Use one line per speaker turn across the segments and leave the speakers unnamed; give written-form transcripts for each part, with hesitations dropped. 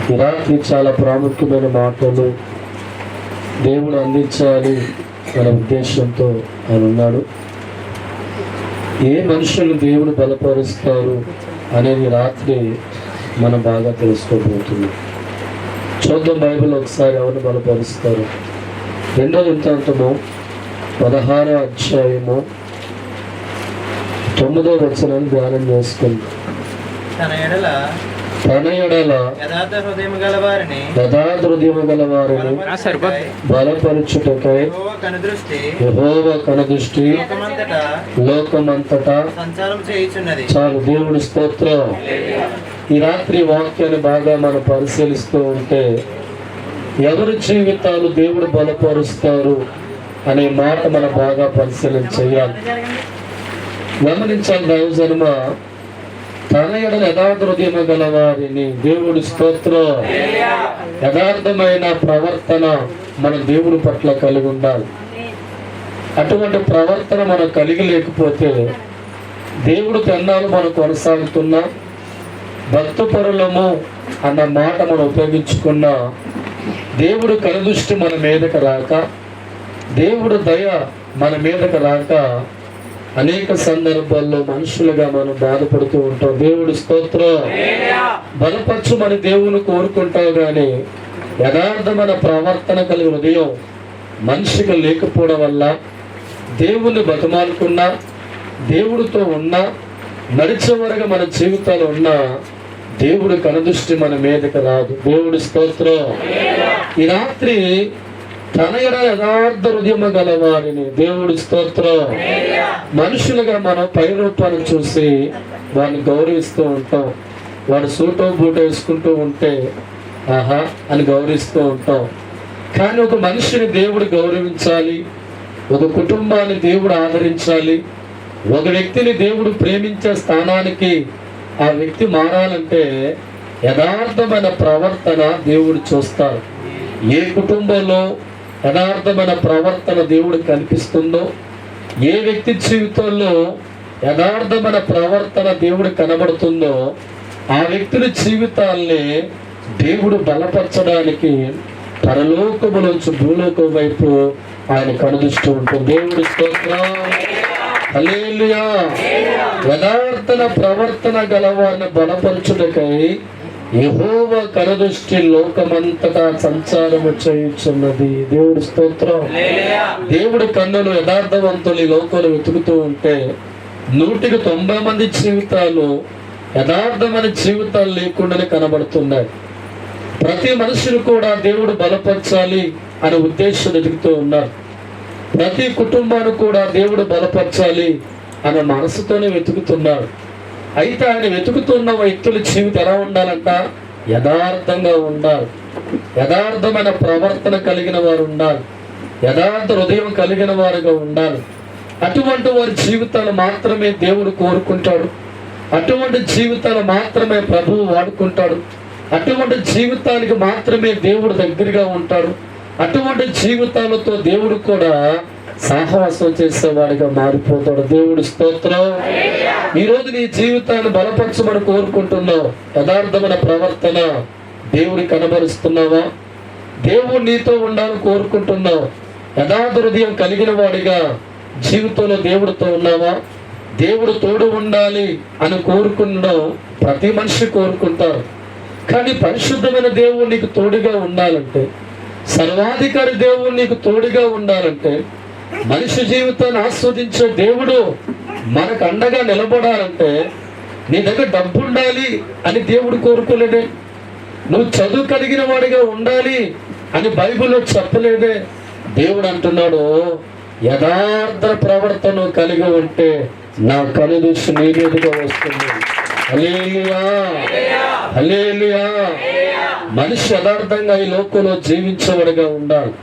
ఈ రాత్రి చాలా ప్రాముఖ్యమైన మాటలు దేవుడు అందించాలి అనే ఉద్దేశంతో ఆయన ఉన్నాడు. ఏ మనుషులు దేవుడు బలపరుస్తారు అనేది రాత్రి మనం బాగా తెలుసుకోబోతున్నాం. చూద్దాం బైబిల్ ఒకసారి ఎవరిని బలపరుస్తారు. 2వ వృత్తాంతము 16వ అధ్యాయము 9వ వచనాన్ని ధ్యానం చేసుకుందాం.
తన ఎడల యథార్థ హృదయము గలవారిని
బలపరచుటకై యెహోవా కనుదృష్టి లోకమంతటా
సంచారం చేయుచున్నది.
చాలు, దేవుని స్తోత్రం. ఈ రాత్రి వాక్యాన్ని బాగా మనం పరిశీలిస్తూ ఉంటే ఎవరి జీవితాలు దేవుడు బలపరుస్తారు అనే మాట మనం బాగా పరిశీలన చేయాలి. గమనించాలి దైవజనమ, తన ఎడల యథార్థ హృదయము గలవారిని, దేవుడి స్తోత్రం. యథార్థమైన ప్రవర్తన మన దేవుడి పట్ల కలిగి ఉండాలి. అటువంటి ప్రవర్తన మనం కలిగి లేకపోతే దేవుడు తిన్నాలు మనం కొనసాగుతున్నా, భక్తపరులము అన్న మాట మనం ఉపయోగించుకున్నా, దేవుడు కనుదృష్టి మన మీదకి రాక, దేవుడు దయ మన మీదకి రాక అనేక సందర్భాల్లో మనుషులుగా మనం బాధపడుతూ ఉంటాం. దేవుడి స్తోత్రం. బలపరచుమని దేవుని కోరుకుంటావు, కానీ యథార్థమైన ప్రవర్తన కలిగిన హృదయం మనిషికి లేకపోవడం వల్ల దేవుని బతిమాలుకున్నా, దేవుడితో ఉన్నా, నడిచే వరకు మన జీవితాలు ఉన్నా దేవుడి కనుదృష్టి మన మీదకి రాదు. దేవుడి స్తోత్రం. ఈ రాత్రి తన ఎడల యథార్థ హృదయము గలవారిని, దేవుడి స్తోత్రం. మనుషులుగా మనం పై రూపాన్ని చూసి వాడిని గౌరవిస్తూ ఉంటాం. వాడు సూటో బూటో వేసుకుంటూ ఉంటే ఆహా అని గౌరవిస్తూ ఉంటాం. కానీ ఒక మనిషిని దేవుడు గౌరవించాలి, ఒక కుటుంబాన్ని దేవుడు ఆదరించాలి, ఒక వ్యక్తిని దేవుడు ప్రేమించే స్థానానికి ఆ వ్యక్తి మారాలంటే యథార్థమైన ప్రవర్తన దేవుడు చూస్తారు. ఏ కుటుంబంలో యథార్థమైన ప్రవర్తన దేవుడు కనిపిస్తుందో, ఏ వ్యక్తి జీవితంలో యథార్థమైన ప్రవర్తన దేవుడు కనబడుతుందో, ఆ వ్యక్తుల జీవితాల్ని దేవుడు బలపరచడానికి పరలోకము నుంచి భూలోకం వైపు ఆయన కనుదృష్టి ఉంటుంది. దేవుడి స్తోత్రం. హల్లెలూయా. యథార్థన ప్రవర్తన గలవారిని బలపరచుటకై యెహోవా కనుదృష్టి లోకమంతటా సంచారము చేయుచున్నది. దేవుడి స్తోత్రం. దేవుడి కన్నులు యథార్థవంతులు ఈ లోకంలో వెతుకుతూ ఉంటే 100కి 90 మంది జీవితాలు యథార్థమైన జీవితాలు లేకుండానే కనబడుతున్నాయి. ప్రతి మనుషులు కూడా దేవుడు బలపరచాలి అనే ఉద్దేశం వెతుకుతూ ఉన్నారు. ప్రతి కుటుంబాన్ని కూడా దేవుడు బలపరచాలి అనే మనసుతోనే వెతుకుతున్నారు. అయితే ఆయన వెతుకుతున్న వ్యక్తుల జీవితం ఎలా ఉండాలంట? యథార్థంగా ఉండాలి, యథార్థమైన ప్రవర్తన కలిగిన వారు ఉండాలి, యథార్థ హృదయం కలిగిన వారుగా ఉండాలి. అటువంటి వారి జీవితాలు మాత్రమే దేవుడు కోరుకుంటాడు. అటువంటి జీవితాలు మాత్రమే ప్రభువు వాడుకుంటాడు. అటువంటి జీవితానికి మాత్రమే దేవుడు దగ్గరగా ఉంటాడు. అటువంటి జీవితాలతో దేవుడు కూడా సాహసం చేసేవాడిగా మారిపోతాడు. దేవుడి స్తోత్రం. ఈరోజు నీ జీవితాన్ని బలపరచమని కోరుకుంటున్నావు. యథార్థమైన ప్రవర్తన దేవుడి కనబరుస్తున్నావా? దేవుడు నీతో ఉండాలని కోరుకుంటున్నావు. యథార్థ హృదయం కలిగిన వాడిగా జీవితంలో దేవుడితో ఉన్నావా? దేవుడు తోడు ఉండాలి అని కోరుకున్నావు. ప్రతి మనిషి కోరుకుంటారు. కానీ పరిశుద్ధమైన దేవుడు నీకు తోడుగా ఉండాలంటే, సర్వాధికారి దేవుడు నీకు తోడుగా ఉండాలంటే, మనిషి జీవితాన్ని ఆస్వాదించే దేవుడు మనకు అండగా నిలబడాలంటే నీ దగ్గర డబ్బు ఉండాలి అని దేవుడు కోరుకోలేదే. నువ్వు చదువు కలిగిన వాడిగా ఉండాలి అని బైబిల్లో చెప్పలేదే. దేవుడు అంటున్నాడు, యథార్థ ప్రవర్తన కలిగి ఉంటే నా కనుదృష్టి నీ మీదుగా వస్తుంది. హల్లెలూయా, హల్లెలూయా. మనిషి యథార్థంగా ఈ లోకంలో జీవించేవాడిగా ఉండాలి.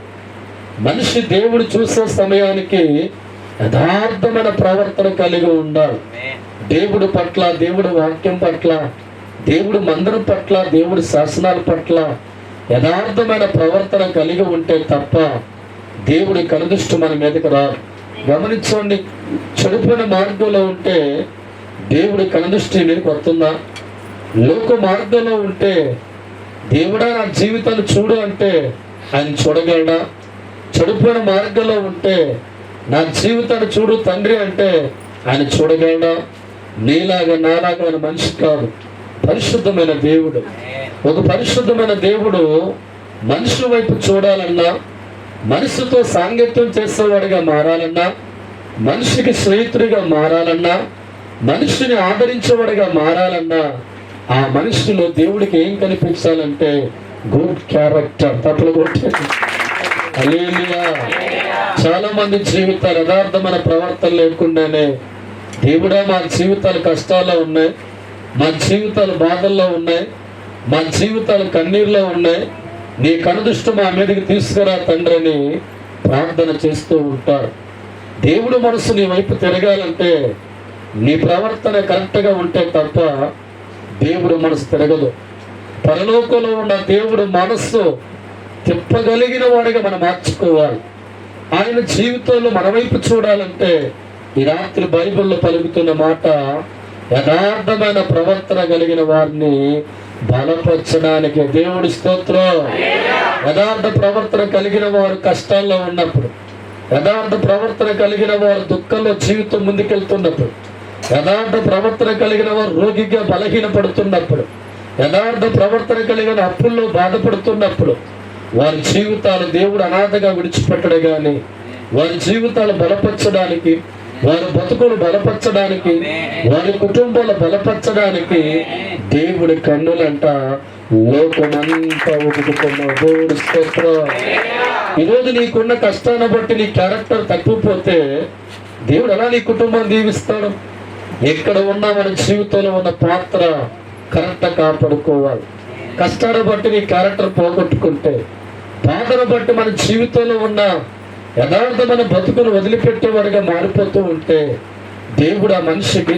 మనిషి దేవుడు చూసే సమయానికి యథార్థమైన ప్రవర్తన కలిగి ఉండాలి. దేవుడి పట్ల, దేవుడి వాక్యం పట్ల, దేవుడి మందిరం పట్ల, దేవుడి శాసనాల పట్ల యథార్థమైన ప్రవర్తన కలిగి ఉంటే తప్ప దేవుడి కనుదృష్టి మన మీదకి రాదు. గమనించండి, చెడిపోయిన మార్గంలో ఉంటే దేవుడి కనుదృష్టి మీదకి వస్తుందా? లోక మార్గంలో ఉంటే దేవుడా నా జీవితాన్ని చూడు అంటే ఆయన చూడగలడా? చెడిపోయిన మార్గంలో ఉంటే నా జీవితాన్ని చూడు తండ్రి అంటే ఆయన చూడగలడా? నీలాగా నాలాగా ఆయన మనిషి కాదు, పరిశుద్ధమైన దేవుడు. ఒక పరిశుద్ధమైన దేవుడు మనుషుల వైపు చూడాలన్నా, మనిషితో సాంగత్యం చేసేవాడిగా మారాలన్నా, మనిషికి స్నేహితుడిగా మారాలన్నా, మనిషిని ఆదరించేవాడిగా మారాలన్నా, ఆ మనిషిలో దేవుడికి ఏం కనిపించాలంటే గుడ్ క్యారెక్టర్. తప్పులు కొట్టండి. హల్లెలూయా. చాలా మంది జీవితాలు యథార్థమైన ప్రవర్తన లేకుండానే, దేవుడా మా జీవితాలు కష్టాల్లో ఉన్నాయి, మా జీవితాలు బాధల్లో ఉన్నాయి, మా జీవితాలు కన్నీరులో ఉన్నాయి, నీ కనుదృష్టి మా మీదకి తీసుకురా తండ్రి అని ప్రార్థన చేస్తూ ఉంటారు. దేవుడు మనసు నీ వైపు తిరగాలంటే నీ ప్రవర్తన కరెక్ట్గా ఉంటే తప్ప దేవుడు మనసు తిరగదు. పరలోకంలో ఉన్న దేవుడు మనస్సు తిప్పగలిగిన వాడిగా మనం మార్చుకోవాలి. ఆయన జీవితంలో మన వైపు చూడాలంటే ఈ రాత్రి బైబిల్లో పలుకుతున్న మాట, యథార్థమైన ప్రవర్తన కలిగిన వారిని బలపరచడానికి. దేవుడి స్తోత్రం. యథార్థ ప్రవర్తన కలిగిన వారు కష్టాల్లో ఉన్నప్పుడు, యథార్థ ప్రవర్తన కలిగిన వారు దుఃఖంలో జీవితం ముందుకెళ్తున్నప్పుడు, యథార్థ ప్రవర్తన కలిగిన వారు రోగిగా బలహీనపడుతున్నప్పుడు, యథార్థ ప్రవర్తన కలిగిన అప్పుల్లో బాధపడుతున్నప్పుడు, వారి జీవితాలు దేవుడు అనాథగా విడిచిపెట్టడు కానీ వారి జీవితాలు బలపరచడానికి, వారి బతుకులు బలపరచడానికి, వారి కుటుంబాలు బలపరచడానికి దేవుడి కన్నులంట లోకమంతా ఒప్పుకున్న దేవుడి స్తోత్రం. ఈరోజు నీకున్న కష్టాన్ని బట్టి నీ క్యారెక్టర్ తగ్గిపోతే దేవుడు ఎలా నీ కుటుంబాన్ని దీవిస్తాడు? ఎక్కడ ఉన్నా మన జీవితంలో ఉన్న పాత్ర కరెక్ట్గా కాపాడుకోవాలి. కష్టాన్ని బట్టి నీ క్యారెక్టర్ పోగొట్టుకుంటే, బాధను బట్టి మన జీవితంలో ఉన్న యథార్థమైన బతుకును వదిలిపెట్టేవాడిగా మారిపోతూ ఉంటే దేవుడు ఆ మనిషికి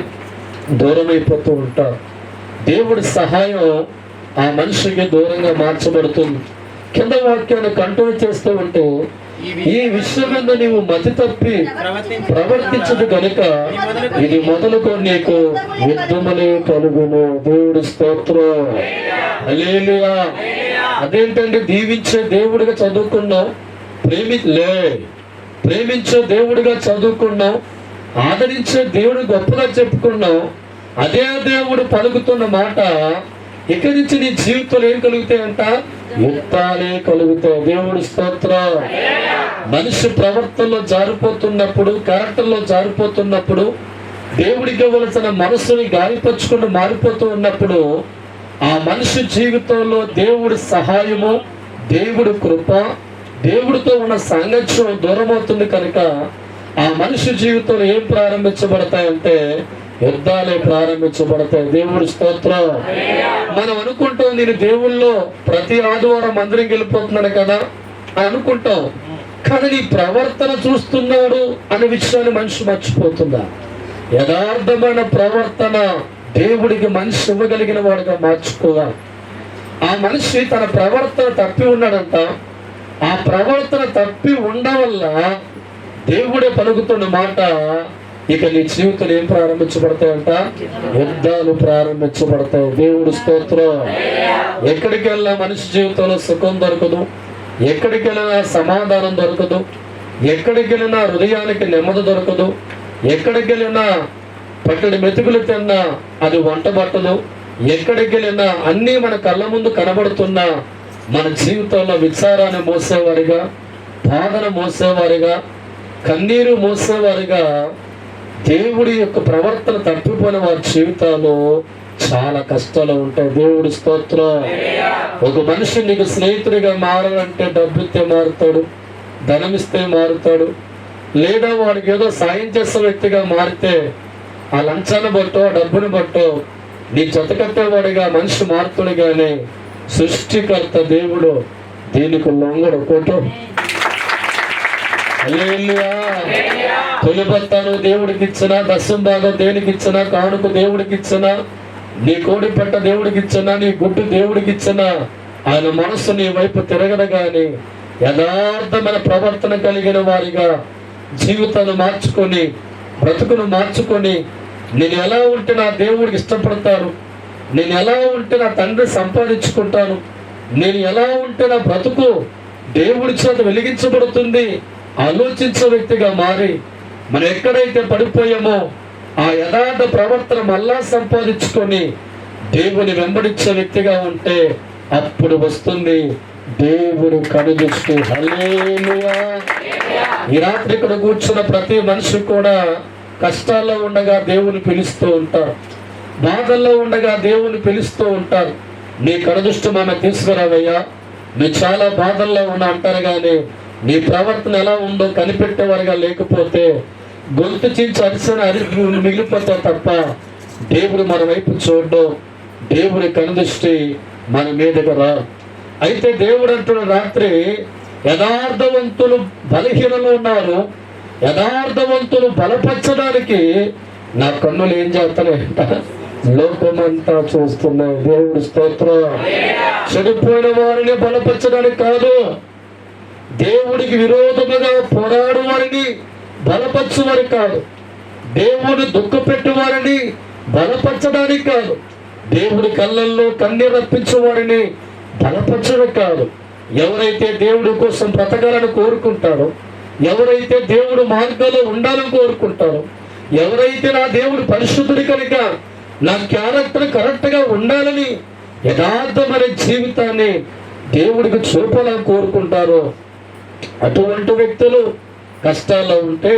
దూరం అయిపోతూ ఉంటాడు. దేవుడి సహాయం ఆ మనిషికి దూరంగా మార్చబడుతుంది. కింద వాక్యాన్ని కంట్రోల్ చేస్తూ ఉంటే, ఈ విషయం మీద నీవు మతి తప్పి ప్రవర్తించదు కనుక ఇది మొదలుకో నీకు యుద్ధములే కలుగును. దేవుడి స్తోత్రం. హల్లెలూయా. అదేంటంటే దీవించే దేవుడిగా చదువుకున్నావు, ప్రేమించే దేవుడిగా చదువుకున్నావు, ఆదరించే దేవుడు గొప్పగా చెప్పుకున్నావు. అదే దేవుడు పలుకుతున్న మాట, ఇక్కడి నుంచి నీ జీవితంలో ఏం కలుగుతాయంట? యుద్ధాలే కలుగుతాయి. దేవుడి స్తోత్రం. మనిషి ప్రవర్తనలో జారిపోతున్నప్పుడు, క్యారెక్టర్లో జారిపోతున్నప్పుడు, దేవుడికి ఇవ్వవలసిన మనసుని గాయపరుచుకుని మారిపోతూ ఉన్నప్పుడు ఆ మనిషి జీవితంలో దేవుడి సహాయము, దేవుడి కృప, దేవుడితో ఉన్న సాంగత్యం దూరం అవుతుంది కనుక ఆ మనిషి జీవితంలో ఏం ప్రారంభించబడతాయంటే యుద్ధాలే ప్రారంభించబడతాయి. దేవుడి స్తోత్రం. మనం అనుకుంటాం నేను దేవుళ్ళో ప్రతి ఆదివారం మందిరం వెళ్ళిపోతున్నాను కదా అని అనుకుంటాం, కానీ నీ ప్రవర్తన చూస్తున్నాడు అనే విషయాన్ని మనిషి మర్చిపోతుందా? యథార్థమైన ప్రవర్తన దేవుడికి మనిషి ఇవ్వగలిగిన వాడిగా మార్చుకోవాలి. ఆ మనిషి తన ప్రవర్తన తప్పి ఉన్నాడంట. ఆ ప్రవర్తన తప్పి ఉండవల్ల దేవుడే పలుకుతున్న మాట, ఇక నీ జీవితంలో ఏం ప్రారంభించబడతాయంట? యుద్ధాలు ప్రారంభించబడతాయి. దేవుడి స్తోత్రం. ఎక్కడికి వెళ్ళినా మనిషి జీవితంలో సుఖం దొరకదు, ఎక్కడికి వెళ్ళినా సమాధానం దొరకదు, ఎక్కడికి వెళ్ళినా హృదయానికి నెమ్మది దొరకదు, ఎక్కడికి వెళ్ళినా పట్టడి మెతుకులు తిన్నా అది వంట పట్టదు, ఎక్కడికి వెళ్ళినా అన్నీ మన కళ్ళ ముందు కనబడుతున్నా మన జీవితంలో విచారాన్ని మోసేవారిగా, బాధను మోసేవారిగా, కన్నీరు మోసేవారిగా, దేవుడి యొక్క ప్రవర్తన తప్పిపోయిన వారి జీవితాలు చాలా కష్టాలు ఉంటాయి. దేవుడి స్తోత్రం. ఒక మనిషి నీకు స్నేహితుడిగా మారాలంటే డబ్బిస్తే మారుతాడు, ధనమిస్తే మారుతాడు, లేదా వాడికి ఏదో సాయం చేసే వ్యక్తిగా మారితే ఆ లంచాన్ని బట్టో డబ్బుని బట్టో నీ జతకట్టేవాడిగా మనిషి మారుతాడు. కానీ సృష్టికర్త దేవుడు దీనికి లొంగడు. కొట్టు. హల్లెలూయా. తొలి భర్తను దేవుడికి ఇచ్చినా, దశం భాగం దేనికి ఇచ్చినా, కానుక దేవుడికి ఇచ్చినా, నీ కోడి పెట్ట దేవుడికి ఇచ్చినా, నీ గుడ్డు దేవుడికి ఇచ్చినా ఆయన మనసు నీ వైపు తిరగదు. కానీ యథార్థమైన ప్రవర్తన కలిగిన వారిగా జీవితాన్ని మార్చుకొని, బ్రతుకును మార్చుకొని, నేను ఎలా ఉంటే నా దేవుడికి ఇష్టపడతాను, నేను ఎలా ఉంటే నా తండ్రి సంపాదించుకుంటాను, నేను ఎలా ఉంటే నా బ్రతుకు దేవుడి చేత వెలిగించబడుతుంది ఆలోచించే వ్యక్తిగా మారి మనం ఎక్కడైతే పడిపోయామో ఆ యథార్థ ప్రవర్తన మళ్ళా సంపాదించుకొని దేవుని వెంబడించే వ్యక్తిగా ఉంటే అప్పుడు వస్తుంది దేవుడు కనుదృష్టి. హల్లెలూయా. ఈ రాత్రి ఇక్కడ కూర్చున్న ప్రతి మనిషి కూడా కష్టాల్లో ఉండగా దేవుని పిలుస్తూ ఉంటారు, బాధల్లో ఉండగా దేవుని పిలుస్తూ ఉంటారు. నీ కనుదృష్టి మనం తీసుకురావయ్యా, నువ్వు చాలా బాధల్లో ఉన్నా అంటారు, కానీ నీ ప్రవర్తన ఎలా ఉందో కనిపెట్టేవారుగా లేకపోతే గొంతు చించి అరిసిన మిగిలిపోతావు తప్ప దేవుడు మన వైపు చూడడం, దేవుని కనుదృష్టి మన మీదకి రా. అయితే దేవుడు అంటున్న రాత్రి యథార్థవంతులు బలహీనలు ఉన్నారు, యథార్థవంతులు బలపరచడానికి నా కన్నులు ఏం చేస్తానంట, లోకమంతా చూస్తున్నాయి. దేవుడి స్తోత్రం. చెడిపోయిన వారిని బలపరచడానికి కాదు, దేవుడికి విరోధముగా పోరాడు వారిని బలపరచువారి కాదు, దేవుని దుఃఖపెట్టు వారిని బలపరచడానికి కాదు, దేవుడి కళ్ళల్లో కన్నీరు రప్పించే వారిని బలపరచడం కాదు. ఎవరైతే దేవుడి కోసం బ్రతకాలని కోరుకుంటారో, ఎవరైతే దేవుడు మార్గంలో ఉండాలని కోరుకుంటారో, ఎవరైతే నా దేవుడు పరిశుద్ధుడి కనుక నా క్యారెక్టర్ కరెక్ట్గా ఉండాలని యథార్థమైన జీవితాన్ని దేవుడికి చూపాలని కోరుకుంటారో అటువంటి వ్యక్తులు కష్టాల్లో ఉంటే,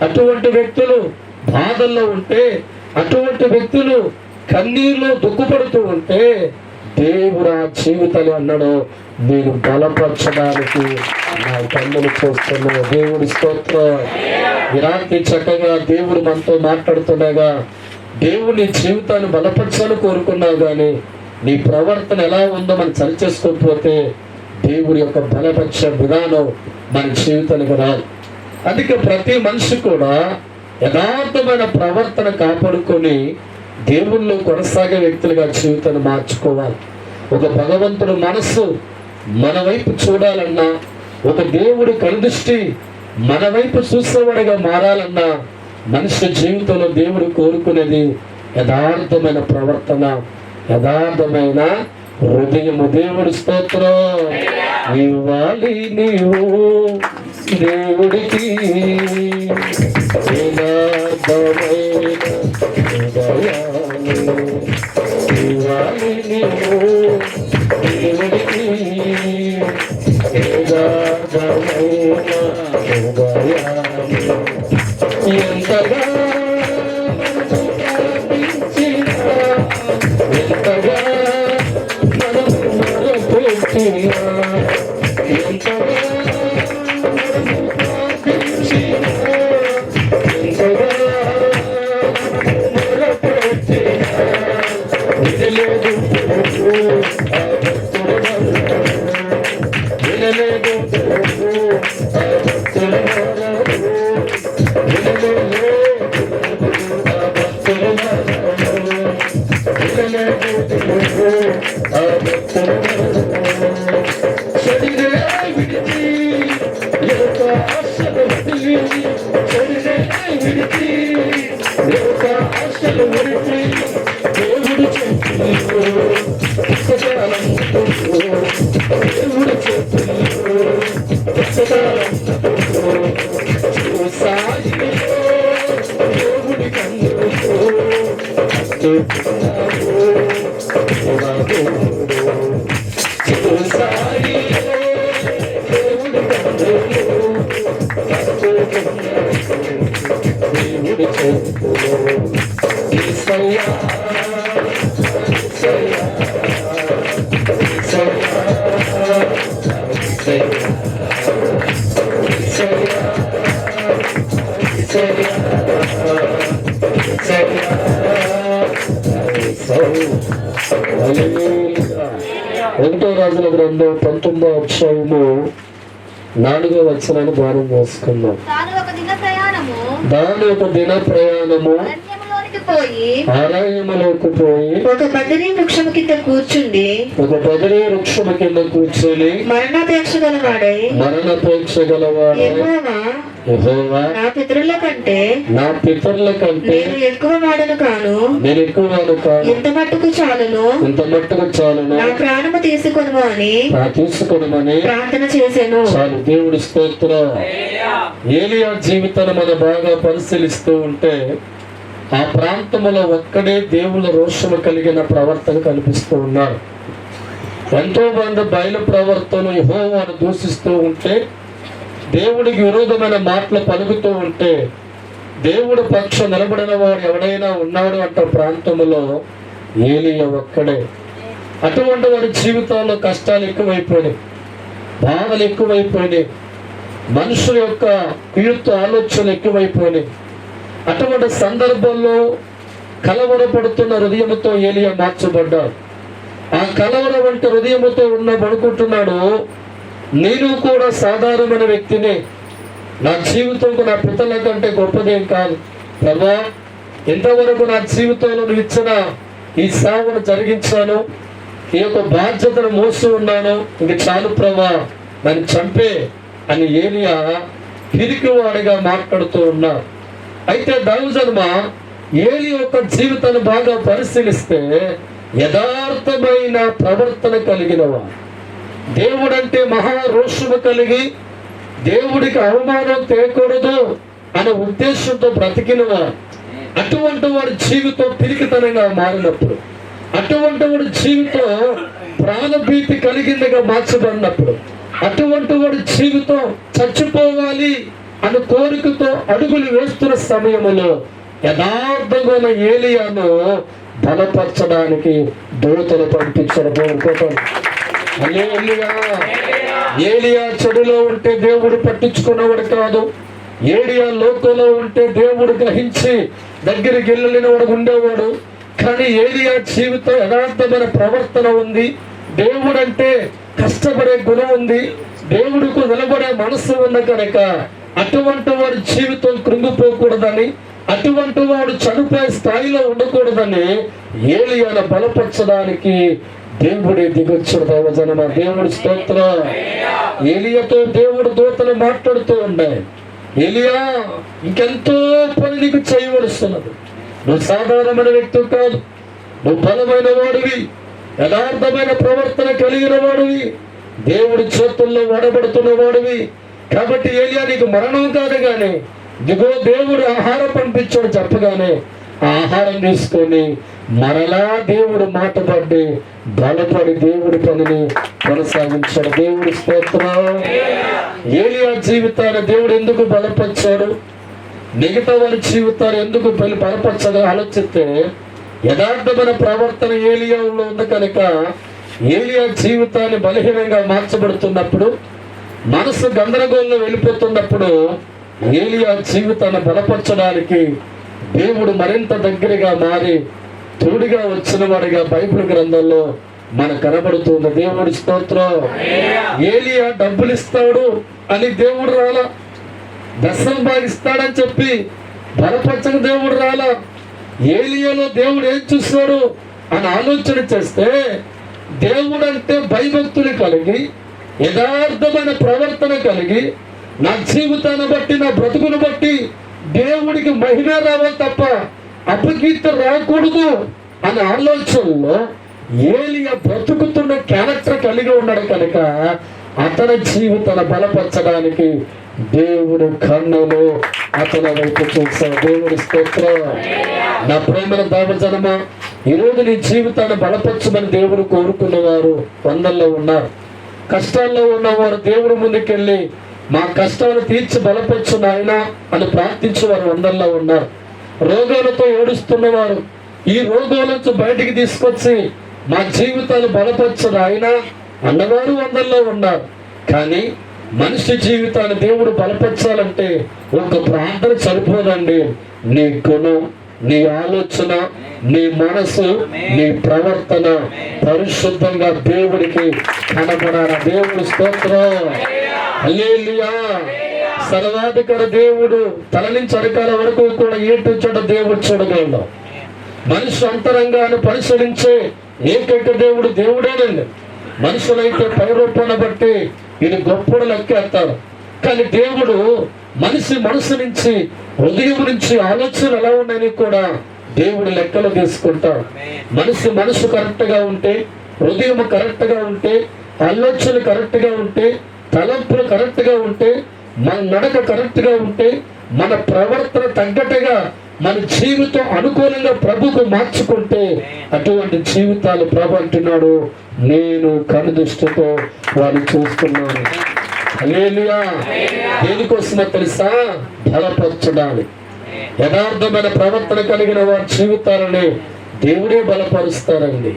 అటువంటి వ్యక్తులు బాధల్లో ఉంటే, అటువంటి వ్యక్తులు కన్నీరులో దుఃఖపడుతూ ఉంటే దేవుడు ఆ జీవితాలు అన్నాడు, నేను బలపరచడానికి నా కన్నులు చూస్తున్నా. దేవుడి స్తోత్రం. ఇలాంటి చక్కగా దేవుడు మనతో మాట్లాడుతుండగా దేవుని జీవితాన్ని బలపరచాలని కోరుకున్నావు, కానీ నీ ప్రవర్తన ఎలా ఉందో మనం సరి చేసుకోకపోతే దేవుడి యొక్క బలపరిచే విధానం మన జీవితానికి రాదు. అందుకే ప్రతి మనిషి కూడా యథార్థమైన ప్రవర్తన కాపాడుకొని దేవుళ్ళు కొనసాగే వ్యక్తులుగా జీవితాన్ని మార్చుకోవాలి. ఒక భగవంతుడు మనస్సు మన వైపు చూడాలన్నా, ఒక దేవుడి కనుదృష్టి మన వైపు చూసేవాడిగా మారాలన్నా మనిషి జీవితంలో దేవుడు కోరుకునేది యథార్థమైన ప్రవర్తన, యథార్థమైన హృదయము. దేవుడి స్తోత్రం. ఇవ్వాలి నీవు దేవుడికి యథార్థమైన హృదయాన్ని, ఇవ్వాలి నీవు దేవుడికి యథార్థమైన హృదయాన్ని. ఎంతగా ఎంతగా మనం మొరపెట్టినా, ఎంతగా ఎంతగా మొరపెట్టినా వినలేదు వినలేదు ఒకటో రాజుల గ్రంథం 19వ అధ్యాయము 4వ వచనాన్ని ధ్యానం చేసుకుందాం.
దాని ఒక దిన ప్రయాణము
అరణ్యములోనికి
పోయి
ఒక
బదిరీ వృక్షము కింద కూర్చుండి మరణాపేక్ష గలవాడై యెహోవా నా పితరుల కంటే నేను ఎక్కువ వాడను కాను, ఇంత మట్టుకు చాలును, నా ప్రాణము తీసుకొనుమని ప్రార్థన చేశాను.
చాలు. దేవుడి స్తోత్రం. ఏలియా జీవితాన్ని మనం బాగా పరిశీలిస్తూ ఉంటే ఆ ప్రాంతంలో ఒక్కడే దేవుళ్ళ రోషము కలిగిన ప్రవర్తన కనిపిస్తూ ఉన్నారు. ఎంతో మంది బయలు ప్రవర్తన యెహోవాను దూషిస్తూ ఉంటే, దేవుడికి విరోధమైన మాటలు పలుకుతూ ఉంటే, దేవుడు పక్షం నిలబడిన వాడు ఎవడైనా ఉన్నాడు అంట ప్రాంతంలో ఏలియా ఒక్కడే. అటువంటి వారి జీవితాల్లో కష్టాలు ఎక్కువైపోయినాయి, బాధలు ఎక్కువైపోయినాయి, మనుషుల యొక్క కీర్తు ఆలోచనలు ఎక్కువైపోయినాయి. అటువంటి సందర్భంలో కలవరపడుతున్న హృదయంతో ఏలియా మార్చబడ్డాడు. ఆ కలవర వంటి హృదయంతో పడుకుంటున్నాడు, నేను కూడా సాధారణమైన వ్యక్తిని, నా జీవితం నా పితల కంటే గొప్పదేం కాదు ప్రభా, ఇంతవరకు నా జీవితంలో నువ్వు ఇచ్చిన ఈ సేవను జరిగించాను, ఈ యొక్క బాధ్యతను మోస్తూ ఉన్నాను, ఇంక చాలు ప్రభా నన్ను చంపే అని ఏలియా పిరికివాడిగా మాట్లాడుతూ ఉన్నారు. అయితే దైవజన్మ ఏలి యొక్క జీవితాన్ని బాగా పరిశీలిస్తే యథార్థమైన ప్రవర్తన కలిగినవాడు, దేవుడంటే మహారోషము కలిగి దేవుడికి అవమానం తేకూడదు అనే ఉద్దేశంతో బ్రతికినవాడు. అటువంటి వాడి జీవితం పిరికితనంగా మారినప్పుడు, అటువంటి వాడి జీవితం ప్రాణభీతి కలిగిందిగా మార్చబడినప్పుడు, అటువంటి వాడి జీవితం చచ్చిపోవాలి అని కోరికతో అడుగులు వేస్తున్న సమయంలో యథార్థంగా ఉన్న ఏలియాను బలపరచడానికి దూతలు పంపించడం. ఏలియా చెడులో ఉంటే దేవుడు పట్టించుకున్నవాడు కాదు, ఏలియా లోకంలో ఉంటే దేవుడు గ్రహించి దగ్గరికి వెళ్ళలేని వాడు ఉండేవాడు. కానీ ఏలియా జీవితం యథార్థమైన ప్రవర్తన ఉంది, దేవుడంటే కష్టపడే గుణం ఉంది, దేవుడికి నిలబడే మనసు ఉన్న కనుక అటువంటి వాడి జీవితం కృంగిపోకూడదని, అటువంటి వాడు చనిపోయే స్థాయిలో ఉండకూడదని ఏలియాను బలపరచడానికి దేవుడే దిగొచ్చిన దైవజనమ. దేవుడి స్తోత్రం. ఏలియాతో దేవుడు దూతలు మాట్లాడుతూ ఉన్నాయి, ఏలియా ఇంకెంతో పని నీకు చేయవలస్తున్నది, నువ్వు సాధారణమైన వ్యక్తి కాదు, నువ్వు బలమైన వాడివి, యథార్థమైన ప్రవర్తన కలిగిన వాడివి, దేవుడి చేతుల్లో వాడబడుతున్న వాడివి. కాబట్టి ఏలియా నీకు మరణం కాదు కానీ దిగో దేవుడు ఆహారం పంపించాడు చెప్పగానే ఆహారం తీసుకొని మరలా దేవుడు మాట పడి బలపడి దేవుడి పనిని కొనసాగించాడు. దేవుడి స్తోత్రం. ఏలియా జీవితాన్ని దేవుడు ఎందుకు బలపరిచాడు, మిగతా వారి జీవితాన్ని ఎందుకు బలపరచగా ఆలోచిస్తే యథార్థమైన ప్రవర్తన ఏలియాలో ఉంది కనుక ఏలియా జీవితాన్ని బలహీనంగా మార్చబడుతున్నప్పుడు, మనసు గందరగోళంలో వెళ్ళిపోతున్నప్పుడు ఏలియా జీవితాన్ని బలపరచడానికి దేవుడు మరింత దగ్గరగా మారి తోడుగా వచ్చిన వాడిగా బైబిల్ గ్రంథంలో మనకు కనబడుతుంది. దేవుడి స్తోత్రం. ఏలియా డబ్బులు ఇస్తాడు అని దేవుడు రాలా, దశం భాగిస్తాడని చెప్పి బలపరచని దేవుడు రాలా. ఏలియాలో దేవుడు ఏం చూస్తాడు అని ఆలోచన చేస్తే దేవుడు అంటే భయభక్తులు కలిగి యథార్థమైన ప్రవర్తన కలిగి నా జీవితాన్ని బట్టి నా బ్రతుకును బట్టి దేవుడికి మహిమ రావాలి తప్ప అపకీర్తి రాకూడదు అనే ఆలోచనలో ఏలియా బ్రతుకుతున్న క్యారెక్టర్ కలిగి ఉన్నాడు కనుక అతని జీవితాన్ని బలపరచడానికి దేవుడు కన్నులు అతని వైపు చూశాడు. దేవుడి స్తోత్రం. నా ప్రేమల దైవజనమ, ఈరోజు నీ జీవితాన్ని బలపరచమని దేవుడు కోరుకున్నవారు వందల్లో ఉన్నారు. కష్టాల్లో ఉన్నవారు దేవుడి ముందుకెళ్ళి మా కష్టాలు తీర్చి బలపరచు నాయనా అని ప్రార్థించేవారు వందల్లో ఉన్నారు. రోగాలతో ఏడుస్తున్నవారు ఈ రోగాల నుంచి బయటికి తీసుకొచ్చి మా జీవితాలు బలపరచు నాయనా అన్నవారు వందల్లో ఉన్నారు. కానీ మనిషి జీవితాన్ని దేవుడు బలపరచాలంటే ఒక ప్రార్థన సరిపోదండి. నీ గుణం, నీ ఆలోచన, నీ మనసు, నీ ప్రవర్తన పరిశుద్ధంగా దేవుడికి కనబడాలి. దేవుడి స్తోత్రం. హల్లెలూయా. సర్వాధికార దేవుడు తల నుంచి అరకాల వరకు కూడా ఏటు చోట దేవుడు చూడగలడు. మనిషి అంతరంగాన్ని పరిశీలించే ఏకైక దేవుడు దేవుడేనండి. మనుషులైతే పై రూపాన్ని బట్టి ఇది గొప్పడు లెక్కేస్తారు. కానీ దేవుడు మనిషి మనసు నుంచి, హృదయం నుంచి ఆలోచనలు ఎలా ఉన్నాయని కూడా దేవుడు లెక్కలు తీసుకుంటాడు. మనిషి మనసు కరెక్ట్ గా ఉంటే, హృదయం కరెక్ట్ గా ఉంటే, ఆలోచనలు కరెక్ట్ గా ఉంటే, తలంపులు కరెక్ట్ గా ఉంటే, మన నడక కరెక్ట్ గా ఉంటే, మన ప్రవర్తన తగ్గట్టుగా మన జీవితం అనుకూలంగా ప్రభుకు మార్చుకుంటే అటువంటి జీవితాలు ప్రభు అంటున్నాడు, నేను కనుదృష్టితో వారిని చూస్తున్నాను. హల్లెలూయా. దేనికోసమో తెలుసా? బలపరచడానికి. యథార్థమైన ప్రవర్తన కలిగిన వారి జీవితాలని దేవుడే బలపరుస్తారండి.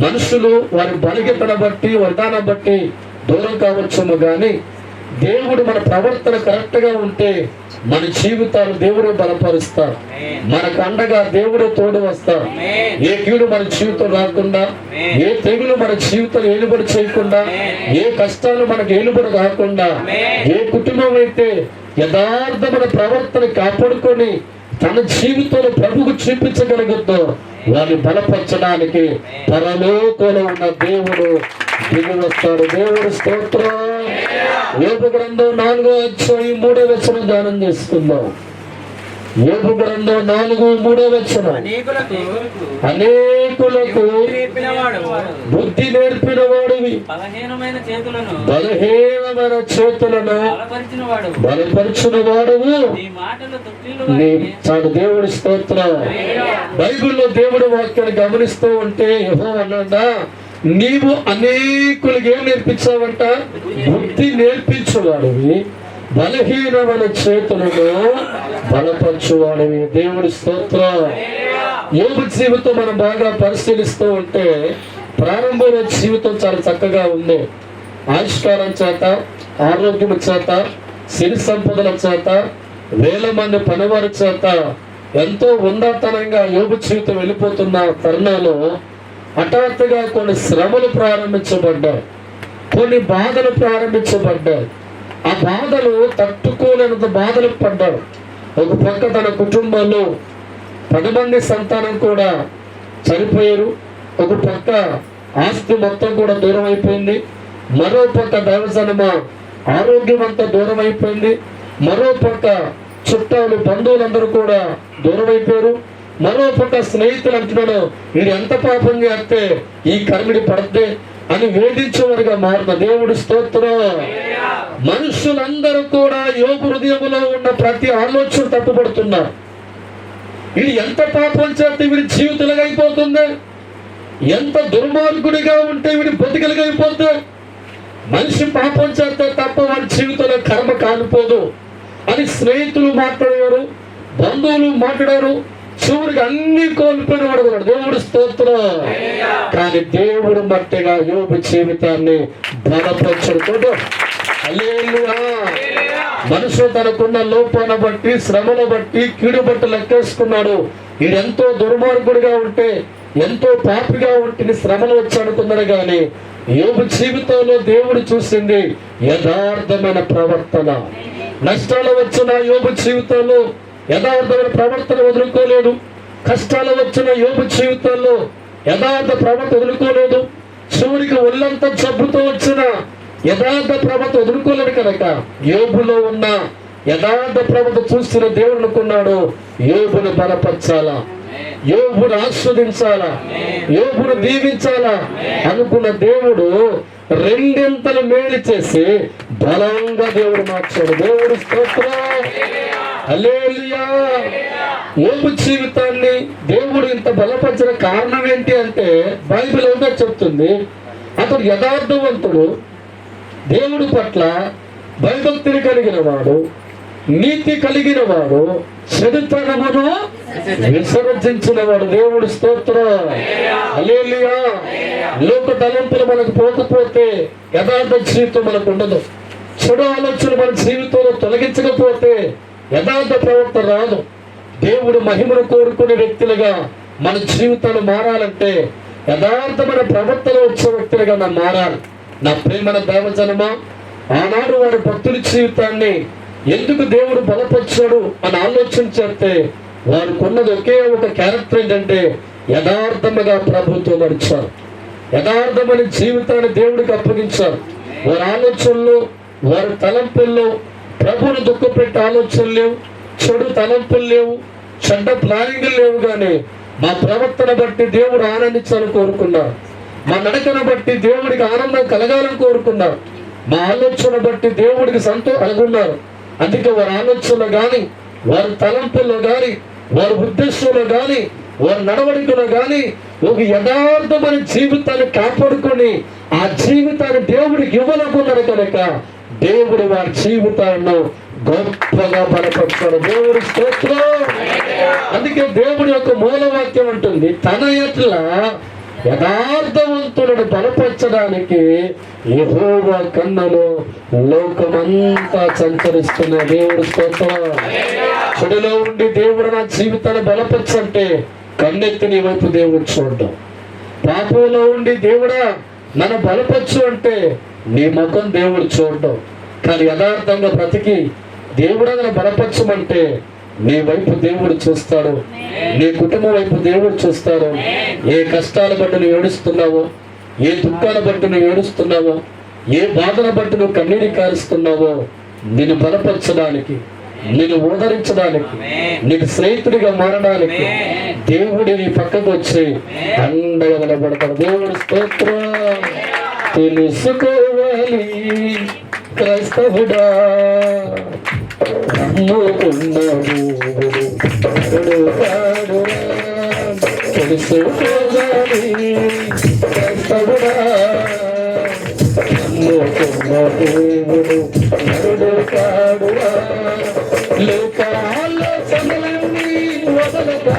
మనుషులు వారి బలహీనతను బట్టి, విధానం బట్టి దూరం కావచ్చేమో కానీ దేవుడు మన ప్రవర్తన కరెక్ట్ గా ఉంటే మన జీవితాలు దేవుడే బలపరుస్తారు. మనకు అండగా దేవుడే తోడు వస్తారు. ఏ కీడు మన జీవితం రాకుండా, ఏ తెగులు మన జీవితం ఏలుబడి చేయకుండా, ఏ కష్టాలు మనకు ఏలుబడి కాకుండా, ఏ కుటుంబం అయితే యథార్థమైన ప్రవర్తన కాపాడుకొని తన జీవితంలో ప్రభుకు చూపించగలుగుతో వారిని బలపరచడానికి పరలోకంలో ఉన్న దేవుడు దిగి వస్తాడు. దేవుడు స్తోత్రం. యోబు గ్రంథం 4:3 ధ్యానం చేసుకుందాం. యోబు గ్రంథం 4:3 అనేకులకు బుద్ధి నేర్పిన వాడివి, బలహీనమైన చేతులను బలపరిచిన వాడువు. చాలు. దేవుడి స్తోత్రం. బైబిల్లో దేవుడి వాక్యాన్ని గమనిస్తూ ఉంటే యెహోవా అన్నాడా, నీవు అనేకులకు ఏం నేర్పించావంట? బుద్ధి నేర్పించువాడివి, బలహీనమైన చేతులను బలపరచువాడివి. దేవుడి స్తోత్రం. యోబు జీవితం మనం బాగా పరిశీలిస్తూ ఉంటే ప్రారంభంలో జీవితం చాలా చక్కగా ఉంది. ఆవిష్కారం చేత, ఆరోగ్యం చేత, సిరి సంపదల చేత, వేల మంది పనివారి చేత ఎంతో ఉన్నతనంగా యోబు జీవితం వెళ్ళిపోతున్న తరుణంలో హఠాత్తుగా కొన్ని శ్రమలు ప్రారంభించబడ్డాయి, కొన్ని బాధలు ప్రారంభించబడ్డాయి. ఆ బాధలు తట్టుకోలేనంత బాధలు పడ్డాడు. ఒక పక్క తన కుటుంబంలో 10 మంది సంతానం కూడా చనిపోయారు. ఒక పక్క ఆస్తి మొత్తం కూడా దూరం అయిపోయింది. మరో పక్క దైవజనమ ఆరోగ్యం అంతా దూరం అయిపోయింది. మరో పక్క చుట్టాలు, బంధువులందరూ కూడా దూరం అయిపోయారు. మరో పక్క స్నేహితులు అంటున్నాడు, వీడు ఎంత పాపం చేస్తే ఈ కర్మిడి పడద్దే అని వేధించేవారుగా మారిన దేవుడి స్తోత్రం. మనుషులందరూ కూడా యోబు హృదయంలో ఉన్న ప్రతి ఆలోచన తప్పుపడుతున్నారు. వీడు ఎంత పాపం చేస్తే వీడి జీవితాలుగా అయిపోతుంది, ఎంత దుర్మార్గుడిగా ఉంటే వీడి బతికలుగా అయిపోతే. మనిషి పాపం చేస్తే తప్ప వాడి జీవితంలో కర్మ కాలిపోదు అని స్నేహితులు మాట్లాడారు, బంధువులు మాట్లాడారు. చివరికి అన్ని కోల్పోయిన వాడు దేవుడు స్తోత్రం. కానీ దేవుడు మట్టిగా యోబు జీవితాన్ని బలపరచడు. హల్లెలూయా. మనుషులు తనకున్న లోపాన్ని బట్టి, శ్రమను బట్టి, కీడు బట్టి లెక్కేసుకున్నాడు. వీడెంతో దుర్మార్గుడిగా ఉంటే, ఎంతో పాపిగా ఉంటే శ్రమలు వచ్చి అనుకున్నాడు. కానీ యోబు జీవితంలో దేవుడు చూసింది యథార్థమైన ప్రవర్తన. నష్టాలు వచ్చిన యోబు జీవితంలో యథార్థమైన ప్రవర్తన వదులుకోలేదు. కష్టాలు వచ్చిన యోబు జీవితంలో యథార్థ ప్రవర్తన వదులుకోలేదు. చివరికి ఒళ్ళంతా జబ్బుతో వచ్చిన యథార్థ ప్రవర్తన వదులుకోలేడు కనుక యోబులో ఉన్న యథార్థ ప్రవర్తన చూసిన దేవుడు అనుకున్నాడు, యోబును బలపరచాలా, యోబును ఆస్వాదించాలా, యోబును దీవించాలా అనుకున్న దేవుడు 2 మేలు చేసి బలంగా దేవుడు మార్చాడు. దేవుడు స్తోత్రం. హల్లెలూయా. యోబు జీవితాన్ని దేవుడు ఇంత బలపరిచిన కారణం ఏంటి అంటే బైబిల్ ఏదో చెప్తుంది, అతడు యథార్థవంతుడు, దేవుడి పట్ల భయభక్తిని కలిగిన వాడు, నీతి కలిగిన వాడు, చెడుతనమును విసర్జించిన వాడు. దేవుడి స్తోత్రం. హల్లెలూయా. లోక తలంపులు మనకు పోకపోతే యథార్థ జీవితం మనకు ఉండదు. చెడు ఆలోచనలు మన జీవితంలో తొలగించకపోతే యథార్థ ప్రవర్తన రాదు. దేవుడు మహిమను కోరుకునే వ్యక్తులుగా మన జీవితాలు మారాలంటే యథార్థమైన ప్రవర్తన వచ్చే వ్యక్తులుగా మనం మారాలి. నా ప్రేమన దైవజనమా, ఆనాడు వారి భక్తుల జీవితాన్ని ఎందుకు దేవుడు బలపరిచాడు అని ఆలోచన చేస్తే వారికి ఉన్నది ఒకే ఒక క్యారెక్టర్ ఏంటంటే యథార్థముగా ప్రభుత్వం నడిచారు, యథార్థమైన జీవితాన్ని దేవుడికి అప్పగించారు. వారి ఆలోచనలు, వారి తలంపుల్లో ప్రభువును దుఃఖపెట్టే ఆలోచనలు లేవు, చెడు తలంపులు లేవు, చెడ్డ ప్లానింగ్లు లేవు. కానీ మా ప్రవర్తన బట్టి దేవుడు ఆనందించాలని కోరుకున్నారు, మా నడకను బట్టి దేవుడికి ఆనందం కలగాలని కోరుకున్నారు, మా ఆలోచన బట్టి దేవుడికి సంతోషున్నారు. అందుకే వారి ఆలోచనలో కానీ, వారి తలంపుల్లో కానీ, వారి ఉద్దేశంలో కానీ, వారి నడవడికలో కానీ ఒక యథార్థమైన జీవితాన్ని కాపాడుకొని ఆ జీవితాన్ని దేవుడికి ఇవ్వాలనుకున్నారు కనుక దేవుడు వారి జీవితాలను గొప్పగా బలపరుస్తాడు. దేవుడి స్తోత్రం. అందుకే దేవుడి యొక్క మూలవాక్యం ఉంటుంది, తన ఎట్ల యథార్థవంతులను బలపరచడానికి యెహోవా కన్నులు లోకమంతా సంచరిస్తున్న దేవుడి స్తోత్రం. చెడులో ఉండి దేవుడు నా జీవితాన్ని బలపరచంటే కన్నెత్తి నీ వైపు దేవుడు చూడడం, పాపంలో ఉండి దేవుడా నన్ను బలపరచు అంటే నీ ముఖం దేవుడు చూడడం. కానీ యథార్థంగా బ్రతికి దేవుడా నన్ను బలపరచమంటే నీ వైపు దేవుడు చూస్తాడు, నీ కుటుంబం వైపు దేవుడు చూస్తాడు. ఏ కష్టాల బట్టి నువ్వు ఏడుస్తున్నావో, ఏ దుఃఖాల బట్టి నువ్వు ఏడుస్తున్నావో, ఏ బాధల బట్టి నువ్వు కన్నీరు కారుస్తున్నావో, నిన్ను బలపరచడానికి, నిన్ను ఓదరించడానికి, నీకు స్నేహితుడిగా మారడానికి దేవుడి నీ పక్కకు వచ్చి అండగా నిలబడతాడు. దేవుడి స్తోత్రం. తెలుసుకోవాలి క్రైస్తవుడా, తెలుసుకోవాలి క్రైస్తవుడా, దేవుడు నరుడు కాడురా, లోకాలోచనలన్నీ వదలగా,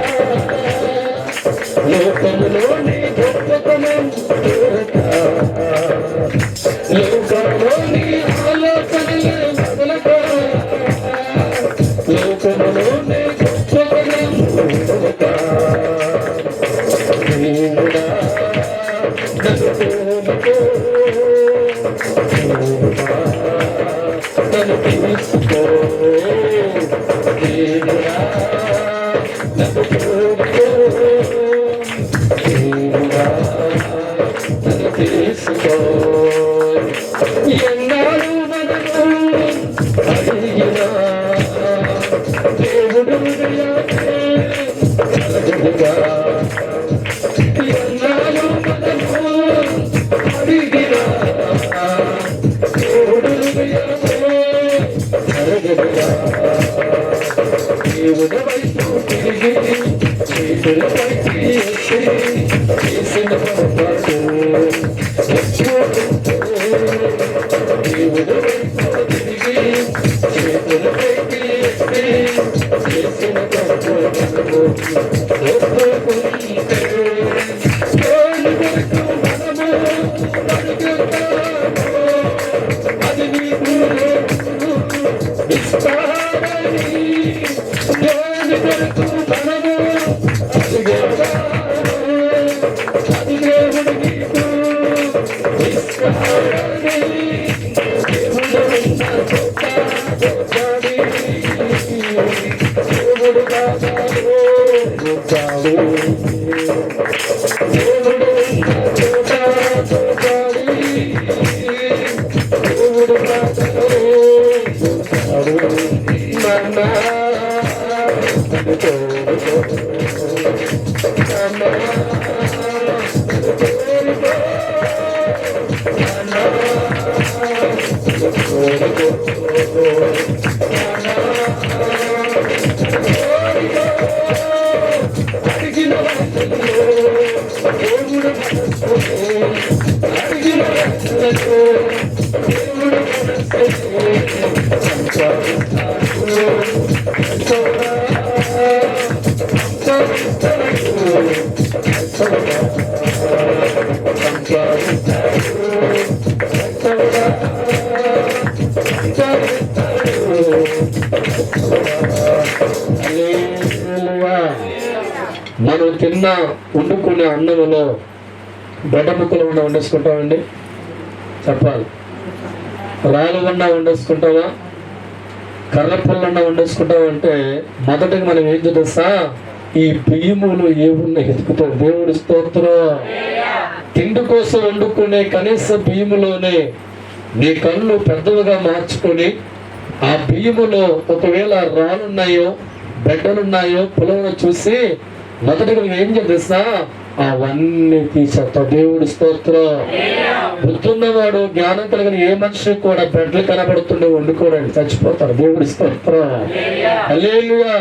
లోకములోని గొప్పతనం చూడగా, లోకంలోని ఆలోచనలే వదలగా, లోకములోని గొప్పతనం చూడగా, దేవుడా నన్ను తోలుకో, నన్ను తీసుకో, దేవుడా నన్ను తోలుకో, దేవుడా నన్ను తీసుకో. ఎన్నాడు మనను అడిగినా దేవుడు కలగదుగా, ఎన్నాడు మనను అడిగినా దేవుడు కలగదుగా. దేవుడు వైపు తిరిగి చేతుల పైకి ఎత్తి చేసిన పొరపాటు దేవుడు వైపు తిరిగి చేతుల పైకి ఎత్తి చేసిన పొరపాటు ఒప్పుకుంటే తోలు వరకు మనము అడుగుతాము, అది నీకు ఇస్తాడని తోలు వరకు మనము అడుగుతాము, అది దేవుడు నీకు ఇస్తాడని. దేవుడు ఉన్న చోట పోతాడి, దేవుడు కాదాడు పోతాడు, దేవుడు ఉన్న చోట పోతాడి, దేవుడు కాదాడు పోతాడు. నాన్న తోడుకో, నాన్న తోడుకో, నాన్న తోడుకో, అడిగిన దేవుడు అడిగిన దేవుడు మనం తిన్న వండుకునే అన్నంలో దొడ్డ ముక్కలు ఉన్న వండేసుకుంటామండి, చెప్పాలి. రాళ్ళు ఉన్న వండేసుకుంటావా, కర్ర పుల్లన్న వండేసుకుంటామంటే మొదటగా మనం ఏం తెలుసా, ఈ బియ్యములు ఏమున్నాయి ఎదుగుతాం. దేవుడి స్తోత్రం. తిండి కోసం వండుకునే కనీస బియ్యములోనే నీ కళ్ళు పెద్దవిగా మార్చుకొని ఆ బియ్యములో ఒకవేళ రాళ్ళున్నాయో బెడ్డలున్నాయో పొలంలో చూసి మొదటిగా ఏం చేస్తా అవన్నీ తీసేస్తావు. దేవుడి స్తోత్రం. బుద్ధున్నవాడు జ్ఞానం కలిగిన ఏ మనిషి కూడా బెడ్లు కనబడుతుండే వండుకోవడానికి చచ్చిపోతారు. దేవుడి స్తోత్రం. హల్లెలూయా.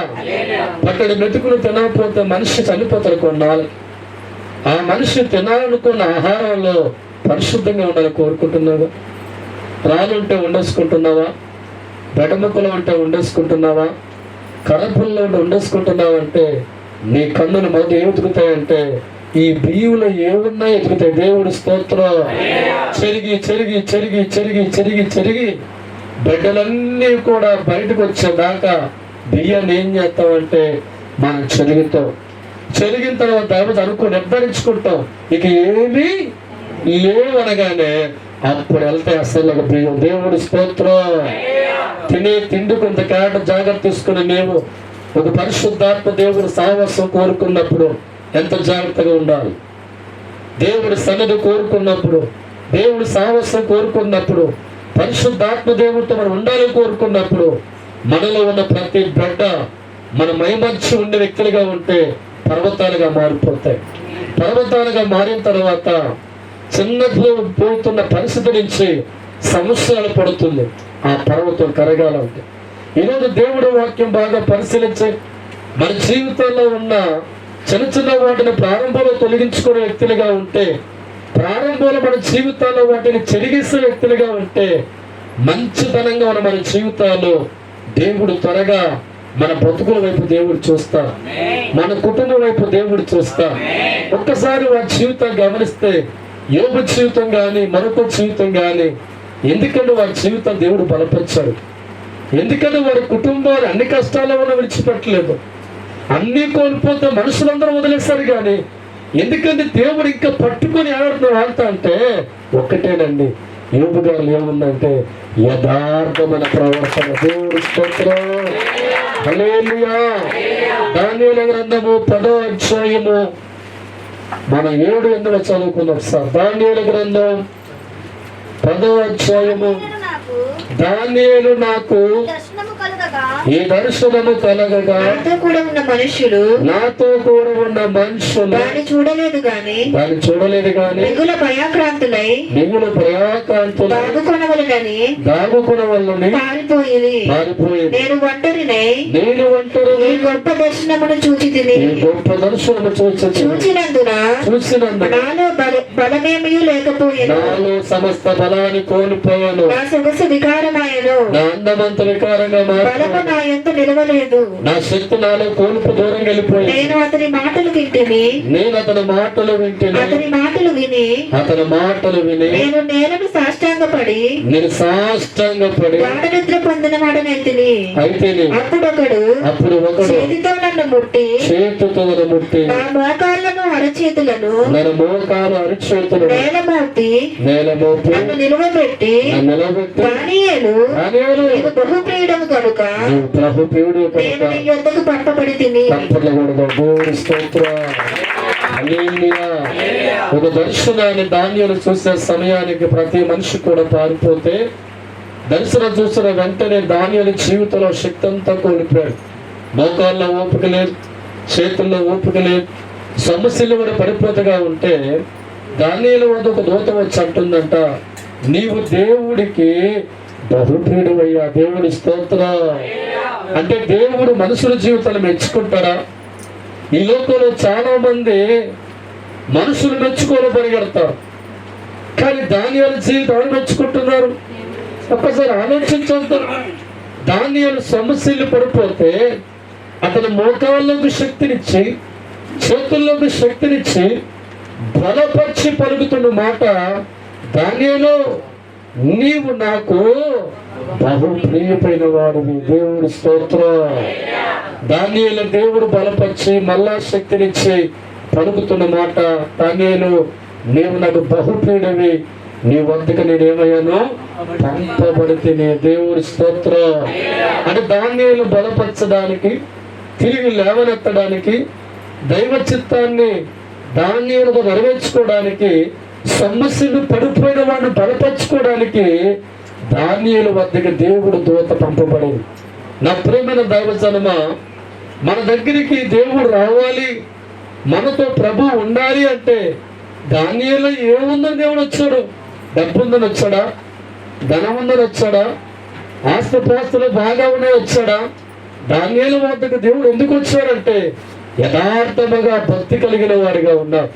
పక్కడి మెతుకులు తినకపోతే మనిషి చనిపోతాడు కొన్నాళ్ళు. ఆ మనిషి తినాలనుకున్న ఆహారంలో పరిశుద్ధంగా ఉండాలని కోరుకుంటున్నావా? రాళ్ళుంటే వండేసుకుంటున్నావా? బెడముక్కలు ఉంటే వండేసుకుంటున్నావా? కర్రపుల్లో ఉంటే వండేసుకుంటున్నావా? అంటే నీ కన్నులు మొదట ఏమి ఎదుగుతాయంటే ఈ బియ్యంలో ఏమున్నాయి ఎదుగుతాయి. దేవుడి స్తోత్రం. చెరిగి చెరిగి చెరిగి చెరిగి చెరిగి చెరిగి బిడ్డలన్నీ కూడా బయటకు వచ్చేదాకా బియ్యాన్ని ఏం చేస్తామంటే మనం చెరుగుతాం. చెరిగిన తర్వాత అనుకో నిర్ధారించుకుంటాం ఇక ఏమీ లేవనగానే అప్పుడు వెళ్తే అసలు ఒక బియ్యం. దేవుడి స్తోత్రం. తినే తిండి కొంత కేట జాగ్రత్త తీసుకుని మేము ఒక పరిశుద్ధాత్మ దేవుడి సాహసం కోరుకున్నప్పుడు ఎంత జాగ్రత్తగా ఉండాలి. దేవుడి సన్నిధి కోరుకున్నప్పుడు, దేవుడి సాహసం కోరుకున్నప్పుడు, పరిశుద్ధాత్మ దేవుడితో మనం ఉండాలని కోరుకున్నప్పుడు మనలో ఉన్న ప్రతి బిడ్డ మన మైమర్చి ఉండే వ్యక్తులుగా ఉంటే పర్వతాలుగా మారిపోతాయి. పర్వతాలుగా మారిన తర్వాత చిన్నప్పుడు పోతున్న పరిస్థితి నుంచి సంవత్సరాలు పడుతుంది ఆ పర్వతం కరగాలంటే. ఈరోజు దేవుడి వాక్యం బాగా పరిశీలించి మన జీవితంలో ఉన్న చిన్న చిన్న వాటిని ప్రారంభంలో తొలగించుకునే వ్యక్తులుగా ఉంటే, ప్రారంభంలో మన జీవితాల్లో వాటిని చెరిగేసే వ్యక్తులుగా ఉంటే మంచితనంగా ఉన్న మన జీవితాల్లో దేవుడు త్వరగా మన బ్రతుకుల వైపు దేవుడు చూస్తా, మన కుటుంబం వైపు దేవుడు చూస్తా. ఒక్కసారి వారి జీవితాన్ని గమనిస్తే యోబు జీవితం కానీ మరొక జీవితం కానీ, ఎందుకంటే వారి జీవితం దేవుడు బలపరిచాడు. ఎందుకంటే వారి కుటుంబాలు అన్ని కష్టాల్లో ఉన్న విడిచిపెట్టలేదు. అన్ని కోల్పోతే మనుషులందరూ వదిలేస్తారు కానీ ఎందుకంటే దేవుడు ఇంకా పట్టుకొని ఆడుతున్న ఆడతా అంటే ఒక్కటేనండి, యోబు గారు ఏముందంటే యథార్థమైన ప్రవర్తన. దేవుడి స్తోత్రం. హల్లెలూయా. దానియేలు గ్రంథము 10వ అధ్యాయము మనం 7-8 చదువుకున్నాం సార్. దానియేలు గ్రంథం 10వ అధ్యాయము. దానియేలు నాకు ఈ దర్శనము కలగగా నాతో కూడా ఉన్న మనుషులు దాన్ని చూడలేదు గాని మిగుల భయాక్రాంతులై దాగుకొనవలెనని పారిపోయి నేను ఒంటరినై ఈ గొప్ప దర్శనమును చూచినందున నాలో బలమేమీ లేకపోయాను. నాలో సమస్త బలాన్ని కోల్పోయాను. నా సొగసు వికారమాయను. నా అందమంత వికారంగా బలము నా యందు నిలవలేదు. నా శక్తి నాలో కోల్పు దూరం వెళ్ళిపోయింది. నేను అతని మాటలు వింటిని. అతని మాటలు విని నేను నేలను సాష్టాంగపడి గాఢ నిద్ర పొందిన వాడనైతిని. అప్పుడు ఒకడు చేతితో నన్ను ముట్టి నా మోకాళ్ళను అరచేతులను నేలమోపి నన్ను నిలువబెట్టి దానియేలు నీవు బహుప్రియుడవు కనుక నేను నీ యొద్దకు పంపబడి తిని. ఒక దర్శనాన్ని దానియేలు చూసే సమయానికి ప్రతి మనిషి కూడా పారిపోతే దర్శనం చూసిన వెంటనే దానియేలు జీవితంలో శక్తి అంతా కోల్పోయాడు. మోకాల్లో ఓపిక లేదు, చేతుల్లో ఓపిక లేదు, సమస్యలు కూడా పడిపోతగా ఉంటే దానియేలు వద్ద ఒక దూత వచ్చి అంటుందంట, నీవు దేవుడికి బహుప్రియుడవయ్యా. దేవుడి స్తోత్రం. అంటే దేవుడు మనుషుల జీవితాలు మెచ్చుకుంటారా? ఈ లోకంలో చాలా మంది మనుషులు మెచ్చుకోలు పరిగెడతారు, కానీ దానియేలు జీవితం ఎవరు మెచ్చుకుంటున్నారు? ఒక్కసారి ఆలోచించుతారు. దానియేలు సమస్యలు పడిపోతే అతని మోకాళ్ళలోకి శక్తినిచ్చి చేతుల్లోకి శక్తినిచ్చి బలపరిచి పలుకుతున్న మాట, దానియేలు నీవు నాకు బహు ప్రియమైన వాడివి. దేవుడి స్తోత్రం. దానియేలు దేవుడు బలపరిచి మళ్ళా శక్తినిచ్చి పలుకుతున్న మాట, దానియేలు నీవు నాకు బహుప్రియుడివి, నీ వద్దకు నేనేమయ్యాను, పంపబడితేనే. దేవుడి స్తోత్రం. అంటే దానియేలు బలపరచడానికి, తిరిగి లేవనెత్తడానికి, దైవ చిత్తాన్ని దానియేలుగా నెరవేర్చుకోవడానికి, సమస్యలు పడిపోయిన వాడిని బలపరచుకోవడానికి దానియేలు వద్దకు దేవుడు దూత పంపబడింది. నా ప్రియమైన దైవజనమ, మన దగ్గరికి దేవుడు రావాలి, మనతో ప్రభు ఉండాలి అంటే దానియేలు ఏముందని దేవుడు వచ్చాడు? డబ్బు ఉందని వచ్చాడా? ధనం ఉందని వచ్చాడా? ఆస్తిపాస్తులు బాగా ఉన్నాయి వచ్చాడా? దానియేలు వద్దకు దేవుడు ఎందుకు వచ్చాడంటే యథార్థముగా భక్తి కలిగిన వాడిగా ఉన్నారు,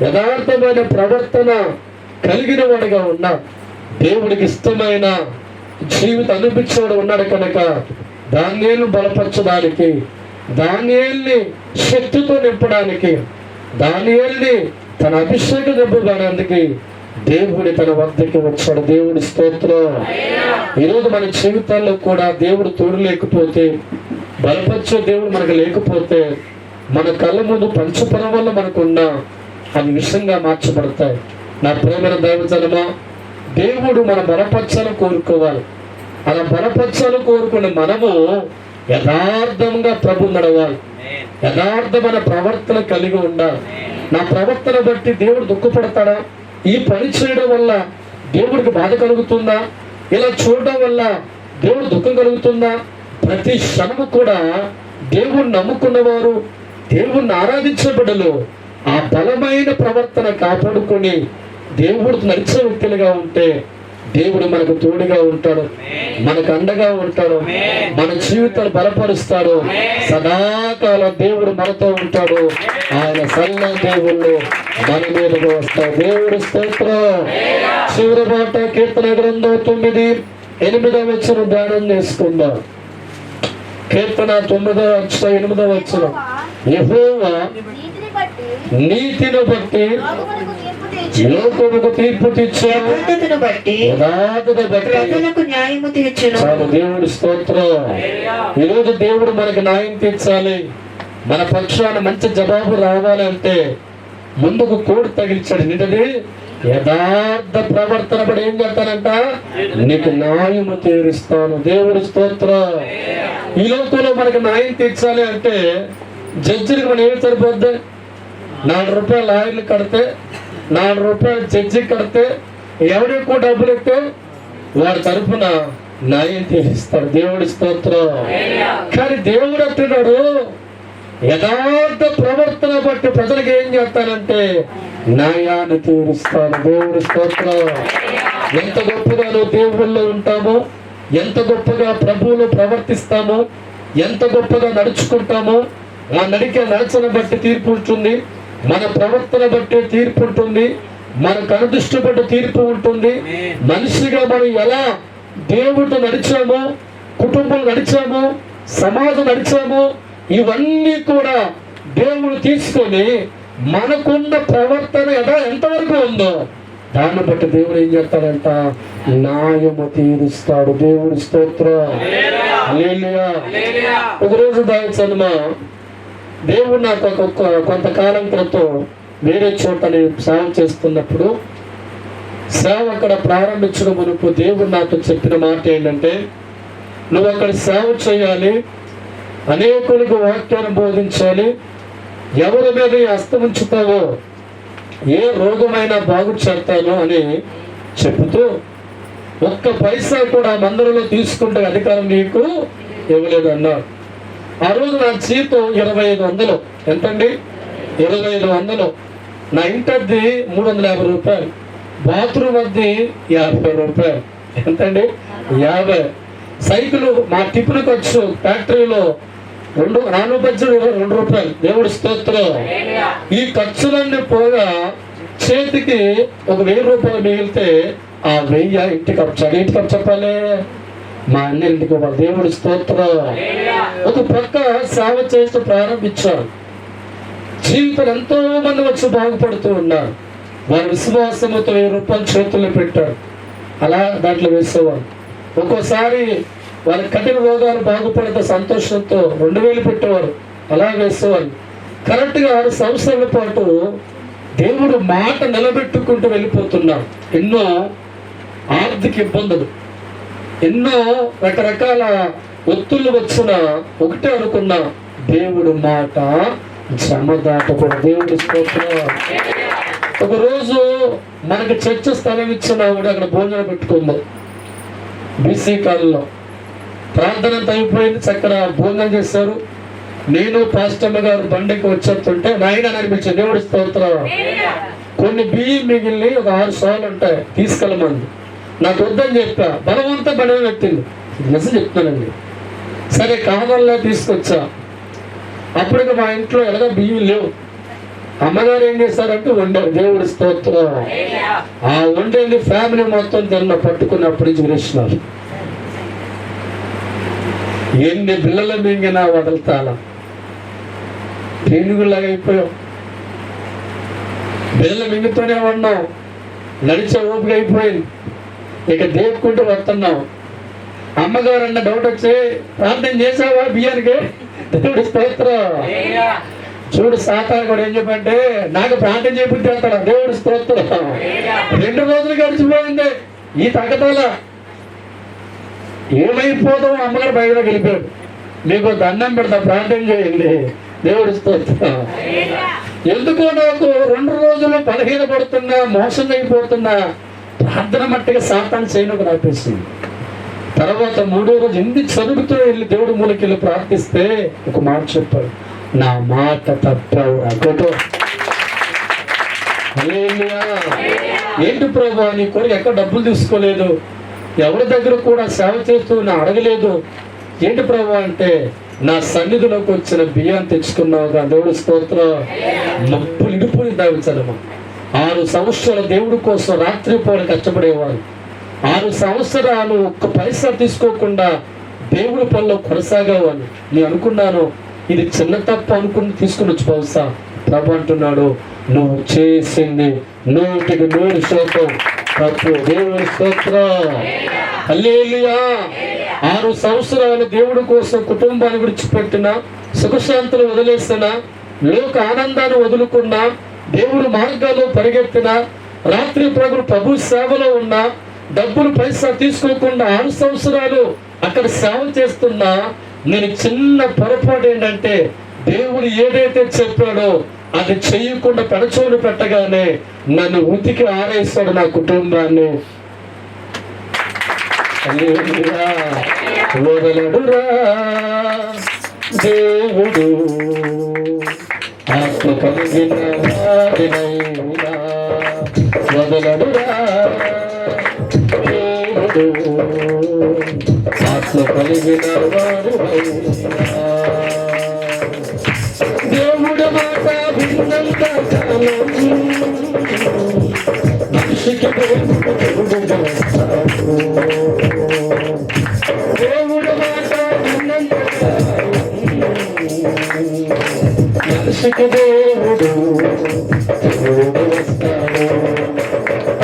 యథార్థమైన ప్రవర్తన కలిగిన వాడిగా ఉన్నా, దేవుడికి ఇష్టమైన జీవితం అనిపించేవాడు ఉన్నాడు కనుక దానియేలును బలపరచడానికి, దానియేలుని శక్తితో నింపడానికి, దానియేలుని తన అభిషేకం నింపడానికి దేవుడి తన వద్దకి వచ్చాడు. దేవుడి స్తోత్రం. ఈరోజు మన జీవితాల్లో కూడా దేవుడు తోడు లేకపోతే, బలపరిచే దేవుడు మనకు లేకపోతే, మన కళ్ళ ముందు పంచపరం వల్ల మనకున్న అవి విషయంగా మార్చబడతాయి. నా ప్రేమైన దైవజనమా, దేవుడు మన బలపరచాలని కోరుకోవాలి. అలా బలపరచాలని కోరుకునే మనము యథార్థంగా ప్రభు నడవాలి, యథార్థమైన ప్రవర్తన కలిగి ఉండాలి. నా ప్రవర్తన బట్టి దేవుడు దుఃఖపడతాడా? ఈ పని చేయడం వల్ల దేవుడికి బాధ కలుగుతుందా? ఇలా చూడడం వల్ల దేవుడు దుఃఖం కలుగుతుందా? ప్రతి క్షణము కూడా దేవుణ్ణి నమ్ముకున్నవారు, దేవుణ్ణి ఆరాధించే బిడ్డలు ఆ బలమైన ప్రవర్తన కాపాడుకొని దేవుడికి నడిచే వ్యక్తులుగా ఉంటే దేవుడు మనకు తోడుగా ఉంటాడు, మనకు అండగా ఉంటాడు, మన జీవితాలు బలపరుస్తాడు. సదాకాలం దేవుడు మనతో ఉంటాడు. ఆయన సల్ల దేవుళ్ళు మన మీదకు వస్తాడు. దేవుడు స్తోత్రం. చివరి మాట కీర్తన గ్రంథం 9:8 వచనం ధ్యానం చేసుకుందాం. కీర్తన 9:8 యెహోవా నీతిని బట్టి లోకముకు తీర్పు తెచ్చాడు, యథార్థతను బట్టి
ప్రజలకు న్యాయము తీర్చును.
చాలు. దేవుడి స్తోత్రం. ఈరోజు దేవుడు మనకు న్యాయం తీర్చాలి, మన పక్షాన మంచి జవాబు రావాలంటే ముందుకు కోడి తగిలిచాడు. నిన్నది యథార్థ ప్రవర్తన పడి ఏం చేస్తానంట, నీకు న్యాయము తీరుస్తాను. దేవుడి స్తోత్రం. ఈ లోకంలో మనకు న్యాయం తీర్చాలి అంటే జడ్జికి మనం ఏమి సరిపోద్ది? 4 రూపాయలు లాయర్లు కడితే, 4 రూపాయలు జడ్జి కడితే, ఎవరు ఎక్కువ డబ్బులు ఇస్తే వాడి తరఫున న్యాయం తీరుస్తాడు. దేవుడి స్తోత్రం. కానీ దేవుడు అంటున్నాడు, యథార్థ ప్రవర్తన బట్టి ప్రజలకు ఏం చేస్తానంటే న్యాయాన్ని తీరుస్తాను. దేవుడి స్తోత్రం. ఎంత గొప్పగా నువ్వు దేవుళ్ళలో ఉంటామో, ఎంత గొప్పగా ప్రభువులు ప్రవర్తిస్తామో, ఎంత గొప్పగా నడుచుకుంటామో, ఆ నడచను బట్టి తీర్పు ఉంటుంది, మన ప్రవర్తన బట్టి తీర్పు ఉంటుంది, మన కనుదృష్టి బట్టి తీర్పు ఉంటుంది. మనిషిగా మనం ఎలా దేవుడితో నడిచామో, కుటుంబం నడిచామో, సమాజం నడిచామో, ఇవన్నీ కూడా దేవుడు తీసుకొని మనకున్న ప్రవర్తన ఎంతవరకు ఉందో దాన్ని బట్టి దేవుడు ఏం చేస్తాడంట, న్యాయము తీరుస్తాడు. దేవుడి స్తోత్రం. హల్లెలూయా. ఒకరోజు దాని దేవుడు నాకు కొంతకాలం క్రితం వేరే చోట సేవ చేస్తున్నప్పుడు, సేవ అక్కడ ప్రారంభించడం మునుపు దేవుడు నాతో చెప్పిన మాట ఏంటంటే, నువ్వు అక్కడ సేవ చేయాలి, అనేకులకు వాక్యాన్ని బోధించాలి, ఎవరి మీద హస్తం ఉంచుతావో ఏ రోగమైనా బాగు చేస్తాను అని చెబుతూ, ఒక్క పైసా కూడా మందిరంలో తీసుకుంటే అధికారం నీకు ఇవ్వలేదు అన్నాడు. ఆ రోజు నా జీతం 2500. ఎంతండి? 2500. నా ఇంటద్ది 350 రూపాయలు, బాత్రూమ్ అద్ది 50 రూపాయలు. ఎంతండి? 50. సైకిల్ మా టిఫిన్ ఖర్చు ఫ్యాక్టరీలో 4 బడ్జెట్ 2 రూపాయలు. దేవుడి స్తోత్రం. ఈ ఖర్చులన్నీ పోగా చేతికి ఒక 1000 రూపాయలు మిగిలితే ఆ 1000 ఇంటికి ఖర్చు. ఇంటికి ఖర్చు చెప్పాలి, మా అన్నింటికి. దేవుడి స్తోత్రం. ఒక పక్క సేవ చేస్తూ ప్రారంభించారు. జీవితం ఎంతో మంది వచ్చి బాగుపడుతూ ఉన్నారు. వారి విశ్వాసముతో 1000 రూపాయలు చేతుల్లో పెట్టారు. అలా దాంట్లో వేసేవారు. ఒక్కోసారి వారి కఠిన రోగాలు బాగుపడితే సంతోషంతో 2000 పెట్టేవారు. అలా వేసేవారు. కరెక్ట్గా 6 సంవత్సరాల పాటు దేవుడు మాట నిలబెట్టుకుంటూ వెళ్ళిపోతున్నాం. ఎన్నో ఆర్థిక ఇబ్బందులు, ఎన్నో రకరకాల ఒత్తులు వచ్చిన ఒకటే అనుకున్నా, దేవుడు మాట జమదాటకూడదు. దేవుడి స్తోత్రం. ఒకరోజు మనకి చర్చ స్థలం ఇచ్చిన ఆవిడ అక్కడ భోజనం పెట్టుకుంది. బీసీ కాలంలో ప్రార్థన అంతా అయిపోయింది, చక్కగా భోజనం చేశారు. నేను పాస్టమ్మ గారు బండికి వచ్చేస్తుంటే నాయన అనిపించింది. దేవుడి స్తోత్రం. కొన్ని బియ్యం మిగిలిని ఒక 6 సార్లు ఉంటాయి, తీసుకెళ్ళమంది. నాకు వద్దని చెప్పా, బలవంతా బండి పెట్టింది. నిజం చెప్తానండి. సరే కావాలనే తీసుకొచ్చా. అప్పటికి మా ఇంట్లో ఎలాగ బియ్యం లేవు. అమ్మగారు ఏం చేశారంటే వండారు. దేవుడి స్తోత్రం. ఆ వండేది ఫ్యామిలీ మొత్తం తిన్న పట్టుకుని అప్పటి నుంచి విరేసినారు. ఎన్ని బిళ్ళలు మింగినా వదలతాలా, పేనుగులాగా అయిపోయాం. బిళ్ళలు మింగుతూనే ఉన్నాం, నడిచే ఓపిక అయిపోయింది. ఇక దేవుకుంటూ వస్తున్నాం. అమ్మగారు అన్న డౌట్ వచ్చి, ప్రార్థన చేసావా బియ్యానికి? దేవుడి స్తోత్రం. చూడు సాతాను కూడా ఏం చెప్పంటే, నాకు ప్రార్థన చేపుట్టి వెళ్తాడు. దేవుడి స్తోత్రం. 2 రోజులు గడిచిపోయింది. ఈ తగ్గతాల ఏమైపోతాం, అమ్మగారు బయటకు వెళ్ళిపోయాడు. మీకు దండం పెడతా, ప్రార్థన చేయండి. దేవుడి స్తోత్రం. ఎందుకో నాకు 2 రోజులు బలహీనపడుతున్నా, మోసం అయిపోతున్నా, ప్రార్థన మట్టిగా సాతాను చేయడానికి అనిపిస్తుంది. తర్వాత 3వ రోజు ఎందుకు చదువుతూ వెళ్ళి దేవుడి మూలకి వెళ్ళి ప్రార్థిస్తే ఒక మాట చెప్పాడు, నా మాట తప్పవు. ఏంటి ప్రభు, నీ కొరకు ఎక్కడ డబ్బులు తీసుకోలేదు, ఎవరి దగ్గర కూడా సేవ చేస్తూ నా అడగలేదు. ఏంటి ప్రభు అంటే, నా సన్నిధిలోకి వచ్చిన బియ్యాన్ని తెచ్చుకున్నావుగా. దేవుడి స్తోత్రం. మప్పులు ఇడుపుని దావించడమా. 6 సంవత్సరాల దేవుడి కోసం రాత్రిపూట కష్టపడేవారు. 6 సంవత్సరాలు ఒక్క పైసా తీసుకోకుండా దేవుడి పనిలో కొనసాగేవాడిని. నేను అనుకున్నాను ఇది చిన్న తప్పు అనుకుని తీసుకుని వచ్చి బహుశా. ప్రభు అంటున్నాడు, నువ్వు చేసింది 100% తప్పు. దేవుడి స్తోత్రం. హల్లెలూయా. 6 సంవత్సరాలు దేవుడి కోసం కుటుంబాన్ని విడిచిపెట్టిన, సుఖశాంతులు వదిలేసిన, లోక ఆనందాన్ని వదులుకున్నా, దేవుడి మార్గాల్లో పరిగెత్తిన, రాత్రి పగలు ప్రభు సేవలో ఉన్న, డబ్బులు పైసా తీసుకోకుండా 6 సంవత్సరాలు అక్కడ సేవ చేస్తున్నా, నేను చిన్న పొరపాటు ఏంటంటే, దేవుడు ఏదైతే చెప్పాడో అది చెయ్యకుండా పెడచోలు పెట్టగానే నన్ను ఉతికి ఆరేస్తాడు నా కుటుంబాన్ని. వదలడురా దేవుడు ఆత్మ కలిగిన వాడినైనా, వదలడురా దేవుడు ఆత్మ కలిగిన వాడినైనా. దేవుడు మాట భిన్నంగా మనిషికి దేవుడు మాట భిన్నంగా మనిషికి దేవుడు వస్తాడు.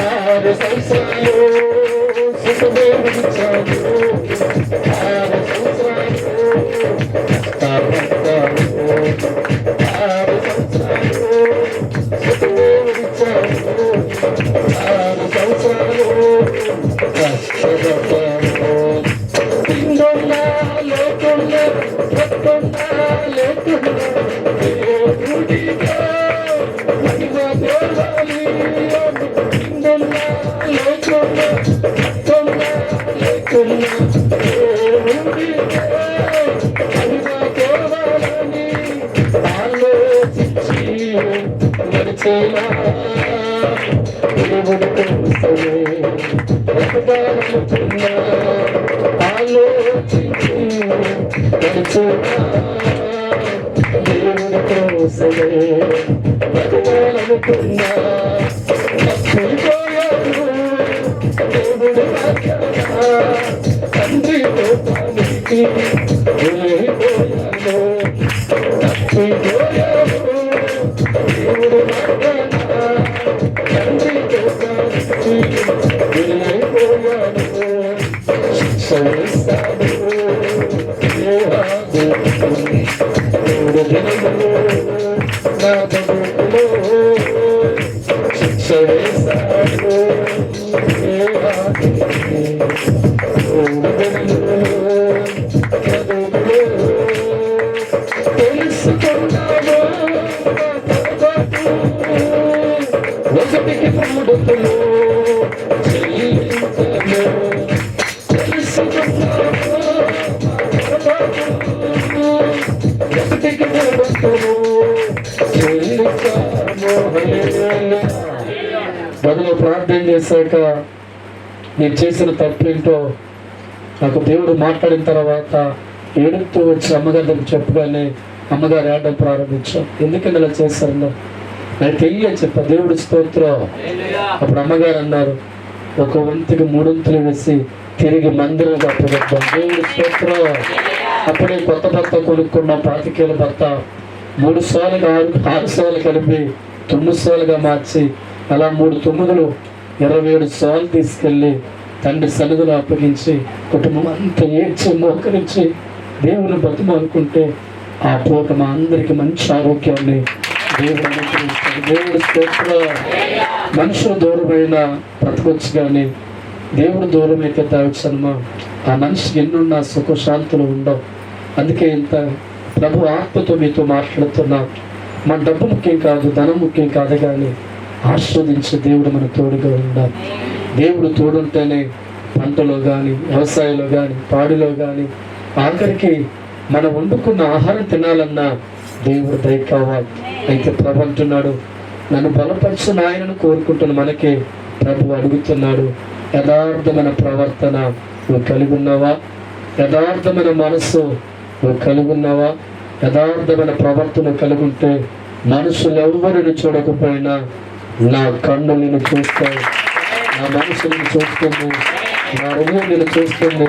6 సంవత్సరాలు సుఖదేవుడిచ్చాడు. 6 సంవత్సరాలు 6 సంవత్సరాలు సుఖదేవుడిచ్చాడు. 6 సంవత్సరాలు కష్టపడ్డాడు. తిండున్నా లేకున్నా బ్రతుకున్నా లేకున్నా దేవుడిగా మహిమ తేవాలి. తిండున్నా లేకున్నా బ్రతుకున్నా లేకున్నా దేవుడిగా మహిమ తేవాలని ఆలోచించి నడిచేలా దేవుడి కోసమే బ్రతకాలనుకున్నా, ఆలోచించి నడిచేలా దేవుడి కోసమే బ్రతకాలనుకున్నా. తప్పిపోయాను దేవుడి వాక్యాన, తండ్రి కోపానికి వెళ్ళిపోయాను. తప్పిపోయాను దేవుడి వాక్యాన, తండ్రి కోపానికి వెళ్ళిపోయాను. శిక్షిస్తాడు దేవుడు దినములు నా బతుకులో ఒకటికి మూడుతులు బదులు ప్రార్థన చేశాక నేను చేసిన తప్పేంటో నాకు దేవుడు మాట్లాడిన తర్వాత ఏడుతూ వచ్చి అమ్మగారి దగ్గర చెప్పగానే అమ్మగారు ఏడడం ప్రారంభించాం. ఎందుకని ఇలా చేశారన్నారు, నాకు తెలియని చెప్పా. దేవుడి స్తోత్రం. అప్పుడు అమ్మగారు అన్నారు, ఒక వంతుకి 3 వంతులు వేసి తిరిగి మందిరం అప్పగొద్దాం. దేవుడి స్తోత్రం. అప్పుడే కొత్త భర్త కొనుక్కున్న 25,000 భర్త 3 సార్లుగా 6 సార్లు కలిపి 9 సార్లుగా మార్చి అలా 3 9లు 27 సార్లు తీసుకెళ్ళి తండ్రి సన్నిధిలో అప్పగించి కుటుంబం అంతా ఏడ్చి మోకరించి దేవుని బతిమాలుకుంటే ఆ పూట మా అందరికి మంచి ఆరోగ్యాన్ని దేవుడు అనుగ్రహిస్తాడు. దేవుడి స్తోత్రం. మనుషులు దూరమైన బ్రతకొచ్చు కానీ దేవుడు దూరం అయితే దావచ్చనమా ఆ మనిషికి ఎన్నున్నా సుఖశాంతులు ఉండవు. అందుకే ఇంత ప్రభు ఆత్మతో మీతో మాట్లాడుతున్నా. మన డబ్బు ముఖ్యం కాదు, ధనం ముఖ్యం కాదు, కానీ ఆస్వాదించే దేవుడు మన తోడుగా ఉండాలి. దేవుడు తోడుంటేనే పంటలో కానీ వ్యవసాయంలో కానీ పాడిలో కానీ ఆఖరికి మనం వండుకున్న ఆహారం తినాలన్నా దేవుడు దయ కావాలి. అయితే ప్రభు అంటున్నాడు, నన్ను బలపరిచిన ఆయనను కోరుకుంటున్న మనకే ప్రభు అడుగుతున్నాడు, యథార్థమైన ప్రవర్తన నువ్వు కలిగి ఉన్నావా? యథార్థమైన మనస్సు నువ్వు కలిగి ఉన్నావా? యథార్థమైన ప్రవర్తన కలిగి ఉంటే మనుషులు ఎవరిని చూడకపోయినా నా కన్ను నేను చూస్తాను, నా మనసు నేను చూస్తుంది, నా హృదయం నేను చూస్తుంది.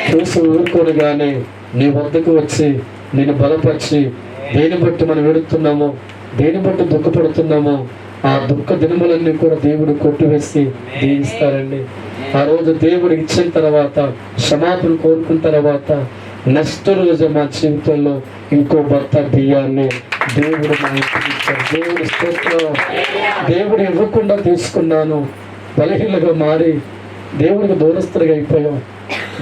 చూసి ఊరుకొని కానీ నీ వద్దకు వచ్చి నేను బలపరిచి దేని బట్టి మనం వెడుతున్నామో, దేని బట్టి దుఃఖపడుతున్నామో ఆ దుఃఖ దినములన్నీ కూడా దేవుడు కొట్టివేసి దీవిస్తారండి. ఆ రోజు దేవుడు ఇచ్చిన తర్వాత క్షమాపణ కోరుకున్న తర్వాత నెక్స్ట్ రోజు మా జీవితంలో ఇంకో భర్త బియ్యాన్ని దేవుడు మా ఇంటికి ఇచ్చాడు. దేవుడి స్తోత్రం. దేవుడు ఇవ్వకుండా తీసుకున్నాను, బలహీనగా మారి దేవుడికి దూరస్తులుగా అయిపోయాం.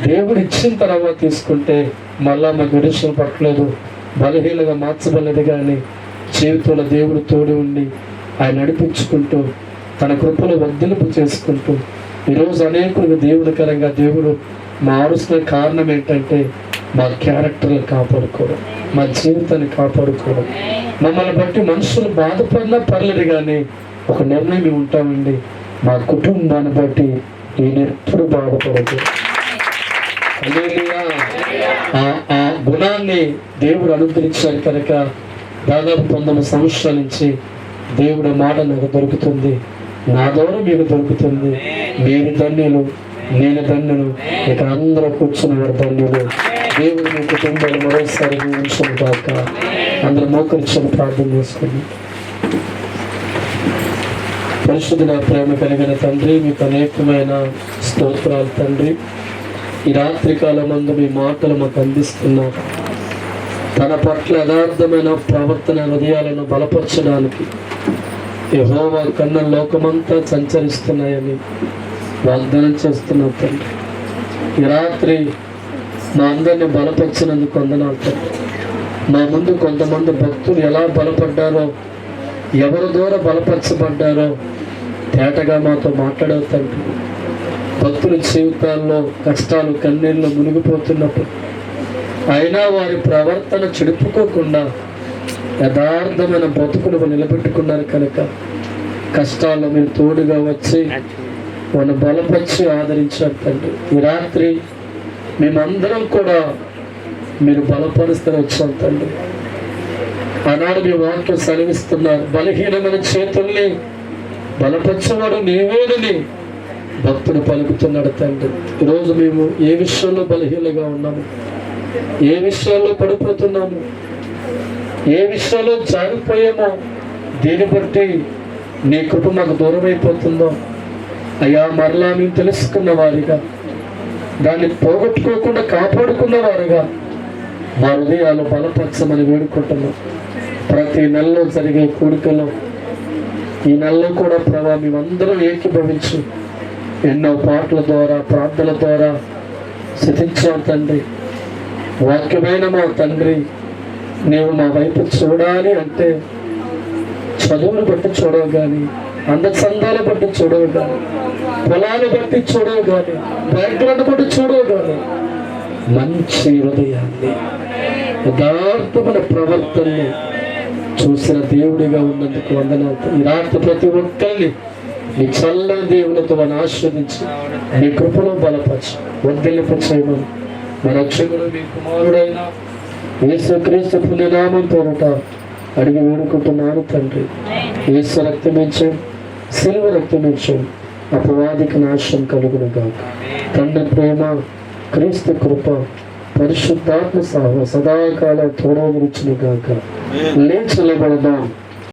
దేవుడు ఇచ్చిన తర్వాత తీసుకుంటే మళ్ళా మాకు విడుదల పట్టలేదు, బలహీనగా మార్చబడలేదు. కానీ జీవితంలో దేవుడు తోడి ఉండి ఆయన నడిపించుకుంటూ తన కృపను వర్ధింపు చేసుకుంటూ ఈరోజు అనేకులకు దేవునికరంగా దేవుడు మారుస్తున్న కారణం ఏంటంటే మా క్యారెక్టర్ని కాపాడుకోవడం, మా జీవితాన్ని కాపాడుకోవడం. మమ్మల్ని బట్టి మనుషులు బాధపడినా పర్లేదు, కానీ ఒక నిర్ణయం ఉంటామండి, మా కుటుంబాన్ని బట్టి నేను ఎప్పుడు బాధపడదు. ఆ గుణాన్ని దేవుడు అనుగ్రహించాడు కనుక దాదాపు 19 సంవత్సరాల నుంచి దేవుడి మాట నాకు దొరుకుతుంది, నా ద్వారా మీకు దొరుకుతుంది. మీరు ధన్యులు, నేను ధన్యులు, ఇక్కడ అందరూ కూర్చున్న ధన్యులు. దేవుడు మీ కుటుంబాలు మరోసారి ఉంచను కాక. అందరూ మోకరించని ప్రార్థన చేసుకోండి. పరిశుద్ధుల ప్రేమ కలిగిన తండ్రి, మీకు అనేకమైన స్తోత్రాలు తండ్రి. ఈ రాత్రి కాలమందు మీ మాటలు మాకు అందిస్తున్నారు. తన పట్ల యథార్థమైన ప్రవర్తన హృదయాలను బలపరచడానికి యెహోవా కన్న లోకమంతా సంచరిస్తున్నాయని వాగ్దానం చేస్తున్నాం తండ్రి. ఈ రాత్రి మా అందరినీ బలపరిచినందుకు వందనాలు తండ్రి. మా ముందు కొంతమంది భక్తులు ఎలా బలపడ్డారో, ఎవరి ద్వారా బలపరచబడ్డారో తేటగా మాతో మాట్లాడావు తండ్రి. భక్తుల జీవితాల్లో కష్టాలు కన్నీళ్ళు మునిగిపోతున్నప్పుడు అయినా వారి ప్రవర్తన చెడుపుకోకుండా యథార్థమైన బ్రతుకులు నిలబెట్టుకున్నారు కనుక కష్టాల్లో మీరు తోడుగా వచ్చి వాళ్ళని బలపరిచి ఆదరించారు తండ్రి. ఈ రాత్రి మేమందరం కూడా మీరు బలపరుస్తూ వచ్చాం తండ్రి. ఆనాడు మీ వాక్యం సెలవిస్తున్నారు, బలహీనమైన చేతుల్ని బలపరచేవాడు నీవేనని భక్తుడు పలుకుతున్నాడు తండ్రి. ఈరోజు మేము ఏ విషయంలో బలహీనగా ఉన్నాము, ఏ విషయాల్లో పడిపోతున్నాము, ఏ విషయాల్లో జారిపోయామో, దీన్ని బట్టి నీ కృప మాకు దూరం అయిపోతుందో అయ్యా, మరలా మేము తెలుసుకున్న వారిగా, దాన్ని పోగొట్టుకోకుండా కాపాడుకున్న వారుగా మా హృదయాలు బలపరచమని వేడుకుంటున్నాం. ప్రతి నెలలో జరిగే కూడికలో ఈ నెలలో కూడా ప్రభా మేమందరం ఏకీభవించు ఎన్నో పాటల ద్వారా ప్రార్థనల ద్వారా స్థుతించాం తండ్రి. వాక్యమైన మా తండ్రి, నీవు మా వైపు చూడాలి అంటే చదువును బట్టి చూడవు కానీ, అందచందాలు బట్టి చూడవు కానీ, పొలాన్ని బట్టి చూడవు కానీ, బ్యాక్గ్రౌండ్ బట్టి చూడవు కానీ, మంచి హృదయాన్ని, యథార్థమైన ప్రవర్తనని చూసిన దేవుడిగా ఉన్నందుకు వందనాలు. ఈ రాత్రి ప్రతి ఒక్కరిని నీ చల్లని దేవునితో మనం ఆస్వాదించి నీ కృపలో బలపరచు, వర్ధిల్లింపచేయమని మన రక్షకుడు మీ కుమారుడైన యేసుక్రీస్తు పుణ్యనామం పేరట అడిగి వేడుకుంటున్నాను తండ్రి. యేసు రక్తమించం, సిలువ రక్తమించం, అపవాదికి నాశనం కలుగును గాక. తండ్రి ప్రేమ, క్రీస్తు కృప, పరిశుద్ధాత్మ సదాకాలం తోడవచ్చును గాక. లేచి నిలబడదాం.